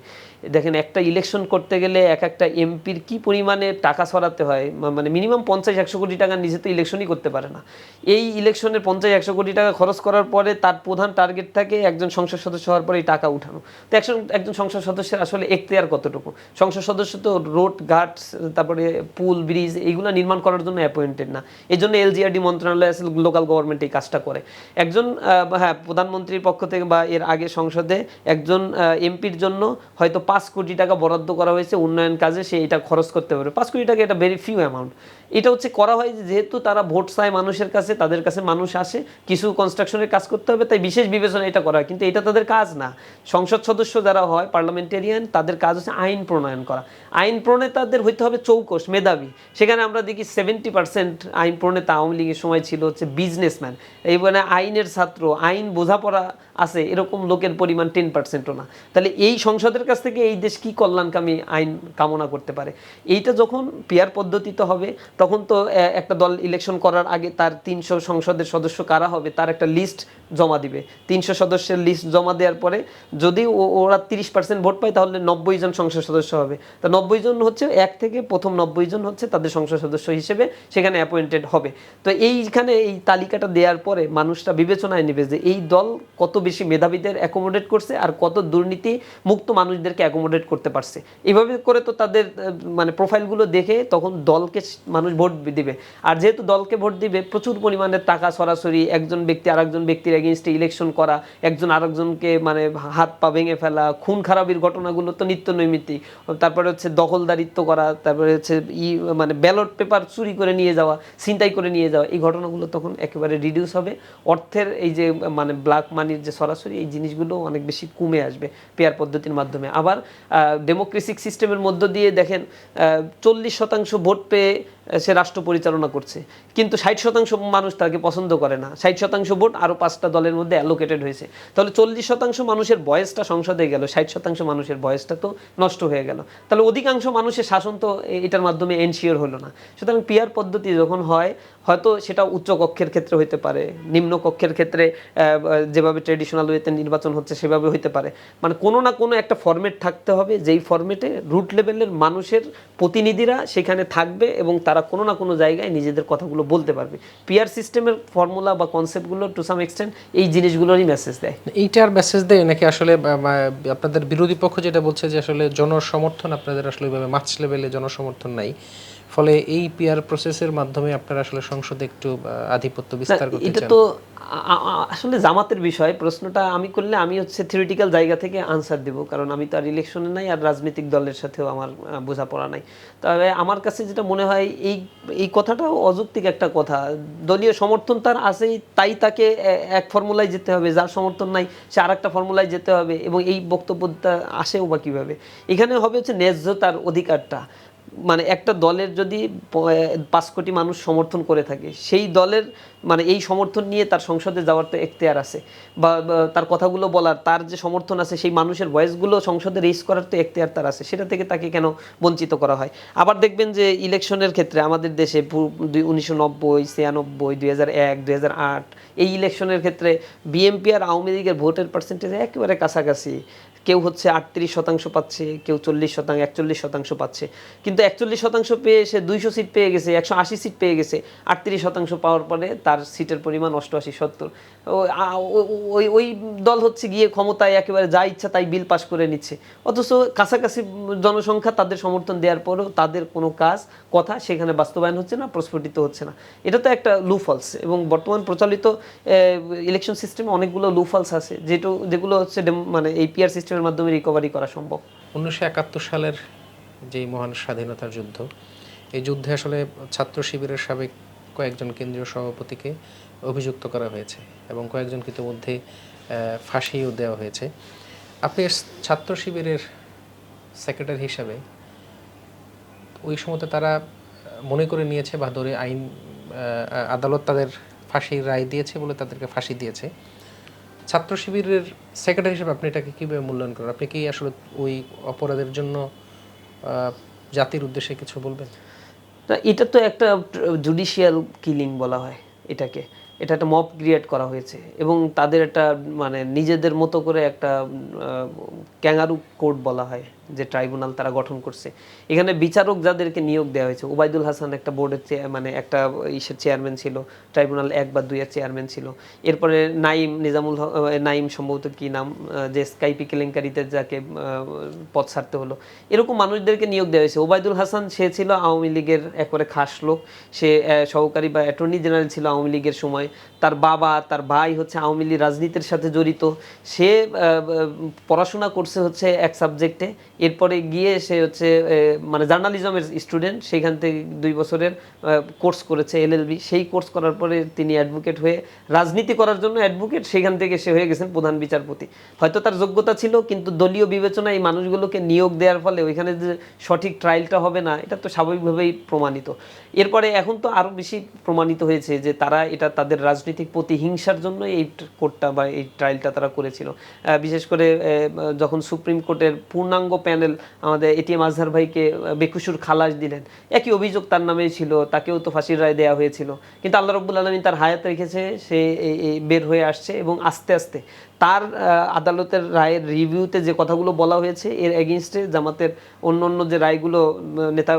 দেখেন, একটা ইলেকশন করতে গেলে একটা এমপির কি পরিমাণে টাকা সরাতে হয়, মানে মিনিমাম ৫০-১০০ কোটি টাকা নিজে তো ইলেকশনই করতে পারে না। এই ইলেকশনের ৫০-১০০ কোটি টাকা খরচ করার পরে তার প্রধান টার্গেট থাকে একজন সংসদ সদস্য হওয়ার পরে এই টাকা উঠানো। তো একজন সংসদ সদস্যের আসলে এখতিয়ার কতটুকু? সংসদ সদস্য তো রোড ঘাট, তারপরে পুল ব্রিজ, এইগুলো নির্মাণ করার জন্য অ্যাপয়েন্টেড না। এই জন্য এলজিআরডি মন্ত্রণালয় আছে, লোকাল গভর্নমেন্ট এই কাজটা করে। একজন প্রধানমন্ত্রীর পক্ষ থেকে বা এর আগে সংসদে একজন এমপির জন্য হয়তো ৫ কোটি টাকা বরাদ্দ করা হয়েছে উন্নয়ন কাজে, সে এটা খরচ করতে পারবে। ৫ কোটি টাকা এটা ভেরি ফিউ অ্যামাউন্ট। এটা হচ্ছে করা হয় যেহেতু তারা ভোট চায় মানুষের কাছে, তাদের কাছে মানুষ আসে, কিছু কনস্ট্রাকশনের কাজ করতে হবে, তাই বিশেষ বিবেচনা এটা করা হয়। কিন্তু এটা তাদের কাজ না। সংসদ সদস্য যারা হয়, পার্লামেন্টেরিয়ান, তাদের কাজ হচ্ছে আইন প্রণয়ন করা। আইন প্রণেতাদের হইতে হবে চৌকস, মেধাবী। সেখানে আমরা দেখি 70% আইন প্রণেতা আওয়ামী লীগের সময় ছিল হচ্ছে বিজনেসম্যান। এই মানে আইনের ছাত্র, আইন বোঝাপড়া আছে এরকম লোকের পরিমাণ 10%ও না। তাহলে এই সংসদের কাছ থেকে এই দেশ কি কল্যাণকামী আইন কামনা করতে পারে? এইটা যখন পিয়ার পদ্ধতিতে হবে, তখন তো একটা দল ইলেকশন করার আগে তার ৩০০ সংসদের সদস্য কারা হবে তার একটা লিস্ট জমা দিবে। ৩০০ সদস্যের লিস্ট জমা দেওয়ার পরে যদি ওরা 30% ভোট পায়, তাহলে ৯০ জন সংসদ সদস্য হবে। তা ৯০ জন হচ্ছে থেকে প্রথম ৯০ জন হচ্ছে তাদের সংসদ সদস্য হিসেবে সেখানে অ্যাপয়েন্টেড হবে। তো এইখানে এই তালিকাটা দেওয়ার পরে মানুষরা বিবেচনায় নেবে যে এই দল কত বেশি মেধাবীদের অ্যাকোমোডেট করছে আর কত দুর্নীতি মুক্ত মানুষদেরকে অ্যাকোমোডেট করতে পারছে। এইভাবে করে তো তাদের মানে প্রোফাইলগুলো দেখে তখন দলকে মানুষ ভোট দিবে। আর যেহেতু দলকে ভোট দিবে, প্রচুর পরিমাণে টাকা সরাসরি একজন ব্যক্তি আরেকজন ব্যক্তির এগেইনস্টে ইলেকশন করা, একজন আরেকজনকে মানে হাত পা ভেঙে ফেলা, খুন খারাপির ঘটনাগুলো তো নিত্য নৈমিত্তিক। তারপরে হচ্ছে দখলদারিত্ব করা, তারপরে হচ্ছে মানে ব্যালট পেপার চুরি করে নিয়ে যাওয়া, ছিনতাই করে নিয়ে যাওয়া, এই ঘটনাগুলো তখন একেবারে রিডিউস হবে। অর্থের এই যে মানে ব্ল্যাক মানির যে সরাসরি এই জিনিসগুলো অনেক বেশি কমে আসবে পেয়ার পদ্ধতির মাধ্যমে। আবার ডেমোক্রেসিক সিস্টেমের মধ্য দিয়ে দেখেন 40% ভোট পেয়ে সে রাষ্ট্র পরিচালনা করছে, কিন্তু 60% মানুষ তাকে পছন্দ করে না। 60% ভোট আরও 5টা দলের মধ্যে অ্যালোকেটেড হয়েছে, তাহলে 40% মানুষের ভয়েসটা সংসদে গেল, 60% মানুষের ভয়েসটা তো নষ্ট হয়ে গেল। তাহলে অধিকাংশ মানুষের শাসন তো এটার মাধ্যমে এনশিওর হলো না। সুতরাং পিয়ার পদ্ধতি যখন হয়, হয়তো সেটা উচ্চ কক্ষের ক্ষেত্রে হইতে পারে, নিম্ন কক্ষের ক্ষেত্রে যেভাবে ট্রেডিশনাল ওয়েতে নির্বাচন হচ্ছে সেভাবে হইতে পারে, মানে কোনো না কোনো একটা ফরম্যাট থাকতে হবে, যেই ফরম্যাটে রুট লেভেলের মানুষের প্রতিনিধিরা সেখানে থাকবে এবং তারা কোনো না কোনো জায়গায় নিজেদের কথাগুলো বলতে পারবে। পিয়ার সিস্টেমের ফর্মুলা বা কনসেপ্টগুলো টু সাম এক্সটেন্ট এই জিনিসগুলোরই মেসেজ দেয়। এইটার মেসেজ দেয় নাকি আসলে আপনাদের বিরোধী পক্ষ যেটা বলছে যে আসলে জনসমর্থন আপনাদের আসলে ওইভাবে মাছ লেভেলে জনসমর্থন নাই, ফলে এই পিয়ার প্রসেসের মাধ্যমে আপনারা আসলে সংসদে একটু আধিপত্য বিস্তার করতে চান? এটা তো আসলে জামাতের বিষয়। প্রশ্নটা আমি করলে আমি হচ্ছে থিওরিটিক্যাল জায়গা থেকে আনসার দেব, কারণ আমি তো আর ইলেকশনে নাই আর রাজনৈতিক দলের সাথেও আমার বোঝাপড়া নাই। তবে আমার কাছে যেটা মনে হয় এই কথাটাও অযৌক্তিক একটা কথা। দলীয় সমর্থন তার আছেই, তাই তাকে এক ফর্মুলায় যেতে হবে, যার সমর্থন নাই সে আর একটা ফর্মুলায় যেতে হবে, এবং এই বক্তব্যটা আসেও বা কীভাবে? এখানে হবে হচ্ছে ন্যায্যতার অধিকারটা। মানে একটা দলের যদি 5 কোটি মানুষ সমর্থন করে থাকে, সেই দলের মানে এই সমর্থন নিয়ে তার সংসদে যাওয়ার তো এখতিয়ার আছে, বা তার কথাগুলো বলার, তার যে সমর্থন আছে সেই মানুষের ভয়েসগুলো সংসদে রেজ করার তো এখতিয়ার তার আছে, সেটা থেকে তাকে কেন বঞ্চিত করা হয়? আবার দেখবেন যে ইলেকশনের ক্ষেত্রে আমাদের দেশে 1990, 96, 2001, 2008 এই ইলেকশনের ক্ষেত্রে বিএনপি আর আওয়ামী লীগের ভোটের পার্সেন্টেজ একেবারে কাছাকাছি। কেউ হচ্ছে 38% পাচ্ছে, কেউ 40%, 41% পাচ্ছে, কিন্তু 41% পেয়ে সে 200 সিট পেয়ে গেছে, 180 সিট পেয়ে গেছে। 38% পাওয়ার পরে তার সিটের পরিমাণ 88-70। ওই ওই দল হচ্ছে গিয়ে ক্ষমতায় একেবারে যা ইচ্ছা তাই বিল পাস করে নিচ্ছে, অথচ কাছাকাছি জনসংখ্যা তাদের সমর্থন দেওয়ার পরেও তাদের কোনো কাজ কথা সেখানে বাস্তবায়ন হচ্ছে না, প্রস্ফুটিত হচ্ছে না। এটা তো একটা লুফলস, এবং বর্তমান প্রচলিত ইলেকশন সিস্টেমে অনেকগুলো লুফলস আছে যেগুলো হচ্ছে মানে এই পিআর সিস্টেমের মাধ্যমে রিকভারি করা সম্ভব। 1971 সালের যে মহান স্বাধীনতার যুদ্ধ, এই যুদ্ধে আসলে ছাত্র শিবিরের সাবেক কয়েকজন কেন্দ্রীয় সভাপতিকে অভিযুক্ত করা হয়েছে এবং কয়েকজনকে ইতিমধ্যে ফাঁসিও দেওয়া হয়েছে। আপনি ছাত্র শিবিরের সেক্রেটারি হিসাবে ওই সময়তে তারা মনে করে নিয়েছে বা ধরে আদালত তাদের ফাঁসির রায় দিয়েছে বলে তাদেরকে ফাঁসি দিয়েছে। ছাত্র শিবিরের সেক্রেটারি হিসেবে আপনি এটাকে কীভাবে মূল্যায়ন করেন? আপনি কি আসলে ওই অপরাধের জন্য জাতির উদ্দেশ্যে কিছু বলবেন? এটা তো একটা জুডিশিয়াল কিলিং বলা হয় এটাকে। এটা একটা মব ক্রিয়েট করা হয়েছে এবং তাদের একটা মানে নিজেদের মতো করে একটা ক্যাঙ্গারু কোর্ট বলা হয় যে ট্রাইব্যুনাল তারা গঠন করছে। এখানে বিচারক যাদেরকে নিয়োগ দেওয়া হয়েছে, ওবায়দুল হাসান একটা বোর্ডের মানে একটা ইসের চেয়ারম্যান ছিল, ট্রাইব্যুনাল 1 বা 2 এর চেয়ারম্যান ছিল। এরপরে নাইম সম্ভবত কি নাম, যে স্কাইপি কেলেঙ্কারিতে যাকে পদ ছাড়তে হলো, এরকম মানুষদেরকে নিয়োগ দেওয়া হয়েছে। ওবায়দুল হাসান সে ছিল আওয়ামী লীগের একবারে খাস লোক, সে সহকারী বা অ্যাটর্নি জেনারেল ছিল আওয়ামী লীগের সময়। তার বাবা তার ভাই হচ্ছে আওয়ামী লীগ রাজনীতির সাথে জড়িত। সে পড়াশোনা করছে হচ্ছে এক সাবজেক্টে, এরপরে গিয়ে সে হচ্ছে মানে জার্নালিজমের স্টুডেন্ট, সেখান থেকে 2 বছরের কোর্স করেছে এলএলবি। সেই কোর্স করার পরে তিনি অ্যাডভোকেট হয়ে রাজনীতি করার জন্য অ্যাডভোকেট, সেখান থেকে সে হয়ে গেছেন প্রধান বিচারপতি। হয়তো তার যোগ্যতা ছিল, কিন্তু দলীয় বিবেচনায় এই মানুষগুলোকে নিয়োগ দেওয়ার ফলে ওইখানে যে সঠিক ট্রায়ালটা হবে না, এটা তো স্বাভাবিকভাবেই প্রমাণিত। এরপরে এখন তো আরও বেশি প্রমাণিত হয়েছে যে তারা এটা তাদের রাজনৈতিক প্রতিহিংসার জন্য এই কোর্টটা বা এই ট্রায়ালটা তারা করেছিল। বিশেষ করে যখন সুপ্রিম কোর্টের পূর্ণাঙ্গ প্যানেল আমাদের এটিএম আজহার ভাইকে বেকসুর খালাস দিলেন, একই অভিযোগ তার নামেই ছিল, তাকেও তো ফাঁসির রায় দেওয়া হয়েছিল, কিন্তু আল্লাহ রাব্বুল আলামিন তার হায়াত রেখেছে, সে বের হয়ে আসছে এবং আস্তে আস্তে তার আদালতের রায়ের রিভিউতে যে কথাগুলো বলা হয়েছে এর এগেইনস্টে জামাতের অন্য যে রায়গুলো নেতা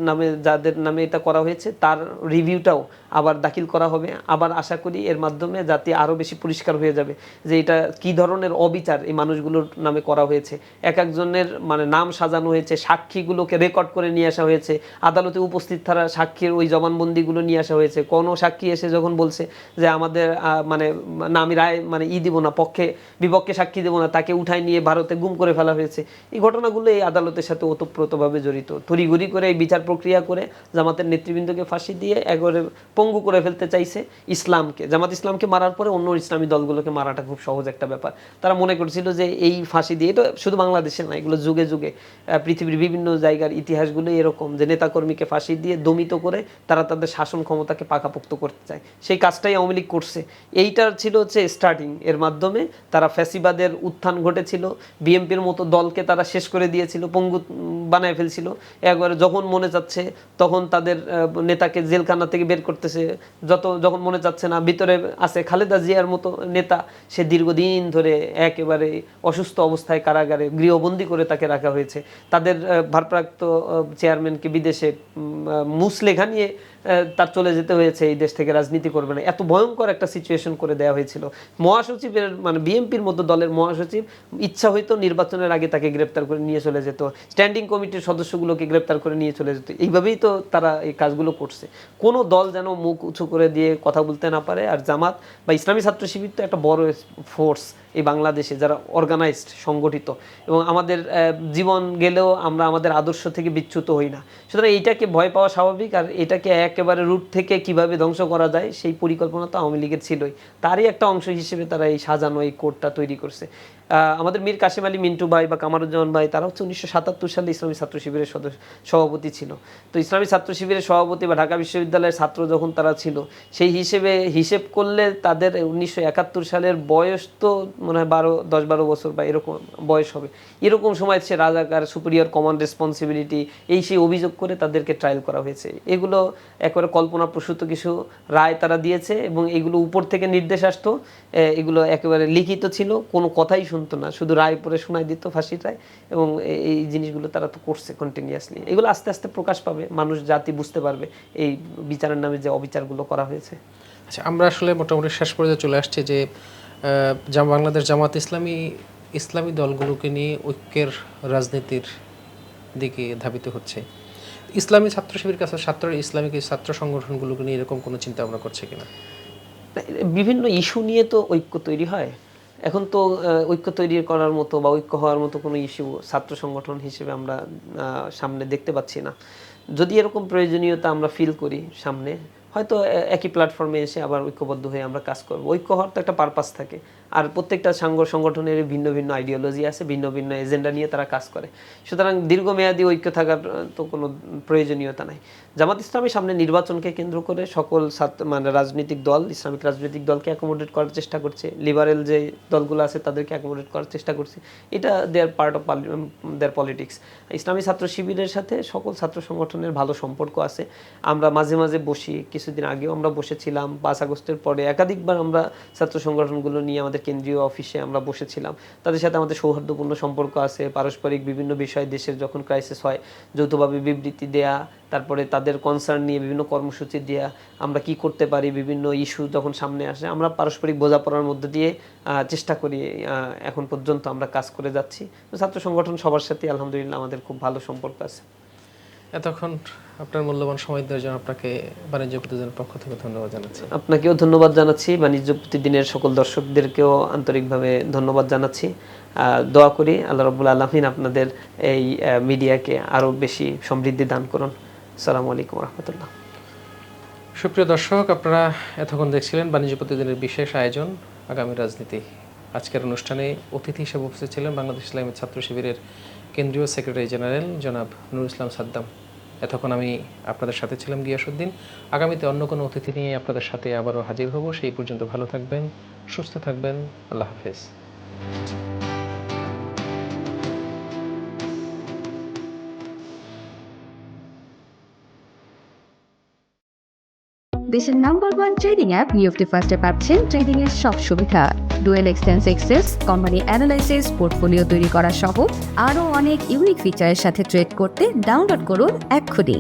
নামে যাদের নামে এটা করা হয়েছে তার রিভিউটাও আবার দাখিল করা হবে। আবার আশা করি এর মাধ্যমে জাতি আরও বেশি পরিষ্কার হয়ে যাবে যে এটা কী ধরনের অবিচার এই মানুষগুলোর নামে করা হয়েছে। এক একজনের মানে নাম সাজানো হয়েছে, সাক্ষীগুলোকে রেকর্ড করে নিয়ে আসা হয়েছে, আদালতে উপস্থিত থাকা সাক্ষীর ওই জবানবন্দিগুলো নিয়ে আসা হয়েছে। কোনো সাক্ষী এসে যখন বলছে যে আমাদের মানে না আমি রায় মানে দিব না, পক্ষে বিপক্ষে সাক্ষী দেবো না, তাকে উঠায় নিয়ে ভারতে গুম করে ফেলা হয়েছে। এই ঘটনাগুলো এই আদালতের সাথে ওতপ্রোতভাবে জড়িত। তড়িঘড়ি করে এই বিচার প্রক্রিয়া করে জামাতের নেতৃবৃন্দকে ফাঁসি দিয়ে একবারে পঙ্গু করে ফেলতে চাইছে ইসলামকে। জামাত ইসলামকে মারার পরে অন্য ইসলামী দলগুলোকে মারাটা খুব সহজ একটা ব্যাপার। তারা মনে করছিল যে এই ফাঁসি দিয়ে, এটা শুধু বাংলাদেশে না, এগুলো যুগে যুগে পৃথিবীর বিভিন্ন জায়গার ইতিহাসগুলো এরকম, যে নেতাকর্মীকে ফাঁসি দিয়ে দমিত করে তারা তাদের শাসন ক্ষমতাকে পাকাপোক্ত করতে চায়। সেই কাজটাই আওয়ামী লীগ করছে। এইটার ছিল হচ্ছে স্টার্টিং, এর মাধ্যমে তারা ফ্যাসিবাদের উত্থান ঘটেছিল, বিএনপির মতো দলকে তারা শেষ করে দিয়েছিল, পঙ্গু বানায় ফেলছিল। একবারে যখন মনে চাচ্ছে তখন তাদের নেতাকে জেলখানা থেকে বের করতেছে, যখন মনে চাচ্ছে না। ভিতরে আছে খালেদা জিয়ার মতো নেতা, সে দীর্ঘদিন ধরে একেবারে অসুস্থ অবস্থায় কারাগারে গৃহবন্দী করে তাকে রাখা হয়েছে। তাদের ভারপ্রাপ্ত চেয়ারম্যানকে বিদেশে মুসলেখা নিয়ে তার চলে যেতে হয়েছে, এই দেশ থেকে রাজনীতি করবে না। এত ভয়ঙ্কর একটা সিচুয়েশন করে দেওয়া হয়েছিল। মহাসচিবের মানে বিএনপির মতো দলের মহাসচিব ইচ্ছা হইতো নির্বাচনের আগে তাকে গ্রেপ্তার করে নিয়ে চলে যেত, স্ট্যান্ডিং কমিটির সদস্যগুলোকে গ্রেপ্তার করে নিয়ে চলে যেত। এইভাবেই তো তারা এই কাজগুলো করছে। কোনো দল যেন মুখ উঁচু করে দিয়ে কথা বলতে না পারে। আর জামাত বা ইসলামী ছাত্র শিবির তো একটা বড় ফোর্স এই বাংলাদেশে, যারা অর্গানাইজড, সংগঠিত, এবং আমাদের জীবন গেলেও আমরা আমাদের আদর্শ থেকে বিচ্যুত হই না। সুতরাং এইটাকে ভয় পাওয়া স্বাভাবিক। আর এটাকে একেবারে রুট থেকে কিভাবে ধ্বংস করা যায় সেই পরিকল্পনা তো আওয়ামী লীগের ছিলই। তারই একটা অংশ হিসেবে তারা এই সাজানো এই কোডটা তৈরি করছে। আমাদের মীর কাসেম আলী মিন্টু ভাই বা কামারুজ্জামান ভাই, তারা হচ্ছে 1977 সালে ইসলামী ছাত্র শিবিরের সভাপতি ছিল। তো ইসলামী ছাত্র শিবিরের সভাপতি বা ঢাকা বিশ্ববিদ্যালয়ের ছাত্র যখন তারা ছিল, সেই হিসেব করলে তাদের 1971 সালের বয়স তো মনে হয় 10-12 বছর বা এরকম বয়স হবে। এরকম সময় সে রাজাকার, সুপিরিয়র কমান্ড রেসপন্সিবিলিটি, সেই অভিযোগ করে তাদেরকে ট্রায়াল করা হয়েছে। এগুলো একেবারে কল্পনাপ্রসূত কিছু রায় তারা দিয়েছে, এবং এগুলো উপর থেকে নির্দেশ আসতো। এগুলো একেবারে লিখিত ছিল, কোনো কথাই শুনতো না, শুধু রায় পরে শোনাই দিত, ফাঁসির রায়। এবং এই জিনিসগুলো তারা তো করছে কন্টিনিউয়াসলি। এগুলো আস্তে আস্তে প্রকাশ পাবে, মানুষ জাতি বুঝতে পারবে এই বিচারের নামে যে অবিচারগুলো করা হয়েছে। আচ্ছা, আমরা আসলে মোটামুটি শেষ পর্যায়ে চলে আসছে যে বাংলাদেশ জামাত ইসলামী দলগুলোকে নিয়ে ঐক্যের রাজনীতির দিকে ধাবিত হচ্ছে। ইসলামী ছাত্র শিবির কাছে ইসলামিক ছাত্র সংগঠনগুলোকে নিয়ে এরকম কোনো চিন্তা ভাবনা করছে কিনা? বিভিন্ন ইস্যু নিয়ে তো ঐক্য তৈরি হয়। এখন তো ঐক্য তৈরি করার মতো বা ঐক্য হওয়ার মতো কোনো ইস্যু ছাত্র সংগঠন হিসেবে আমরা সামনে দেখতে পাচ্ছি না। যদি এরকম প্রয়োজনীয়তা আমরা ফিল করি সামনে, হয়তো একই প্ল্যাটফর্মে এসে আবার ঐক্যবদ্ধ হয়ে আমরা কাজ করব। ঐক্য হওয়ার তো একটা পারপাস থাকে। আর প্রত্যেকটা সংগঠনের ভিন্ন ভিন্ন আইডিওলজি আছে, ভিন্ন ভিন্ন এজেন্ডা নিয়ে তারা কাজ করে। সুতরাং দীর্ঘমেয়াদী ঐক্য থাকার তো কোনো প্রয়োজনীয়তা নাই। জামাত ইসলামী সামনে নির্বাচনকে কেন্দ্র করে সকল রাজনৈতিক দল, ইসলামিক রাজনৈতিক দলকে অ্যাকোমোডেট করার চেষ্টা করছে। লিবারেল যে দলগুলো আছে তাদেরকে অ্যাকোমোডেট করার চেষ্টা করছে। এটা দেয়ার পার্ট অফ দেয়ার পলিটিক্স। ইসলামী ছাত্র শিবিরের সাথে সকল ছাত্র সংগঠনের ভালো সম্পর্ক আছে। আমরা মাঝে মাঝে বসি, কিছুদিন আগেও আমরা বসেছিলাম। 5 আগস্টের পরে একাধিকবার আমরা ছাত্র সংগঠনগুলো নিয়ে আমাদের কেন্দ্রীয় অফিসে আমরা বসেছিলাম। তাদের সাথে আমাদের সৌহার্দ্যপূর্ণ সম্পর্ক আছে। পারস্পরিক বিভিন্ন বিষয়, দেশের যখন ক্রাইসিস হয় যৌথভাবে বিবৃতি দেয়া, তারপরে তাদের কনসার্ন নিয়ে বিভিন্ন কর্মসূচি দেয়া, আমরা কি করতে পারি, বিভিন্ন ইস্যু যখন সামনে আসে আমরা পারস্পরিক বোঝাপড়ার মধ্যে দিয়ে চেষ্টা করি। এখন পর্যন্ত আমরা কাজ করে যাচ্ছি। ছাত্র সংগঠন সবার সাথে আলহামদুলিল্লাহ আমাদের খুব ভালো সম্পর্ক আছে। এতক্ষণ আপনার মূল্যবান সময় দেওয়ার জন্য আপনাকে বাণিজ্য প্রতিদিনের পক্ষ থেকে ধন্যবাদ জানাচ্ছি। আপনাকেও ধন্যবাদ জানাচ্ছি। বাণিজ্য প্রতিদিনের সকল দর্শকদেরকেও আন্তরিকভাবে ধন্যবাদ জানাচ্ছি। দোয়া করি আল্লাহ রাব্বুল আলামিন আপনাদের এই মিডিয়াকে আরও বেশি সমৃদ্ধি দান করুন। আসসালামু আলাইকুম রহমতুল্লাহ। সুপ্রিয় দর্শক, আপনারা এতক্ষণ দেখছিলেন বাণিজ্য প্রতিদিনের বিশেষ আয়োজন আগামী রাজনীতি। আজকের অনুষ্ঠানে অতিথি হিসেবে উপস্থিত ছিলেন বাংলাদেশ ইসলামী ছাত্র শিবিরের কেন্দ্রীয় সেক্রেটারি জেনারেল জনাব নুরুল ইসলাম সাদ্দাম। এতক্ষণ আমি আপনাদের সাথে ছিলাম গিয়াসউদ্দিন। আগামীতে অন্য কোনো অতিথি নিয়ে আপনাদের সাথে আবারও হাজির হব। সেই পর্যন্ত ভালো থাকবেন, সুস্থ থাকবেন। আল্লাহ হাফেজ। দেশের নাম্বার 1 ট্রেডিং অ্যাপ নিফটি ফার্স্টে পাচ্ছেন ট্রেডিং এর সব সুবিধা, dual exchange access, company analysis, portfolio তৈরি করা সহ আরও অনেক ইউনিক ফিচারের সাথে ট্রেড করতে ডাউনলোড করুন এক্ষুনি।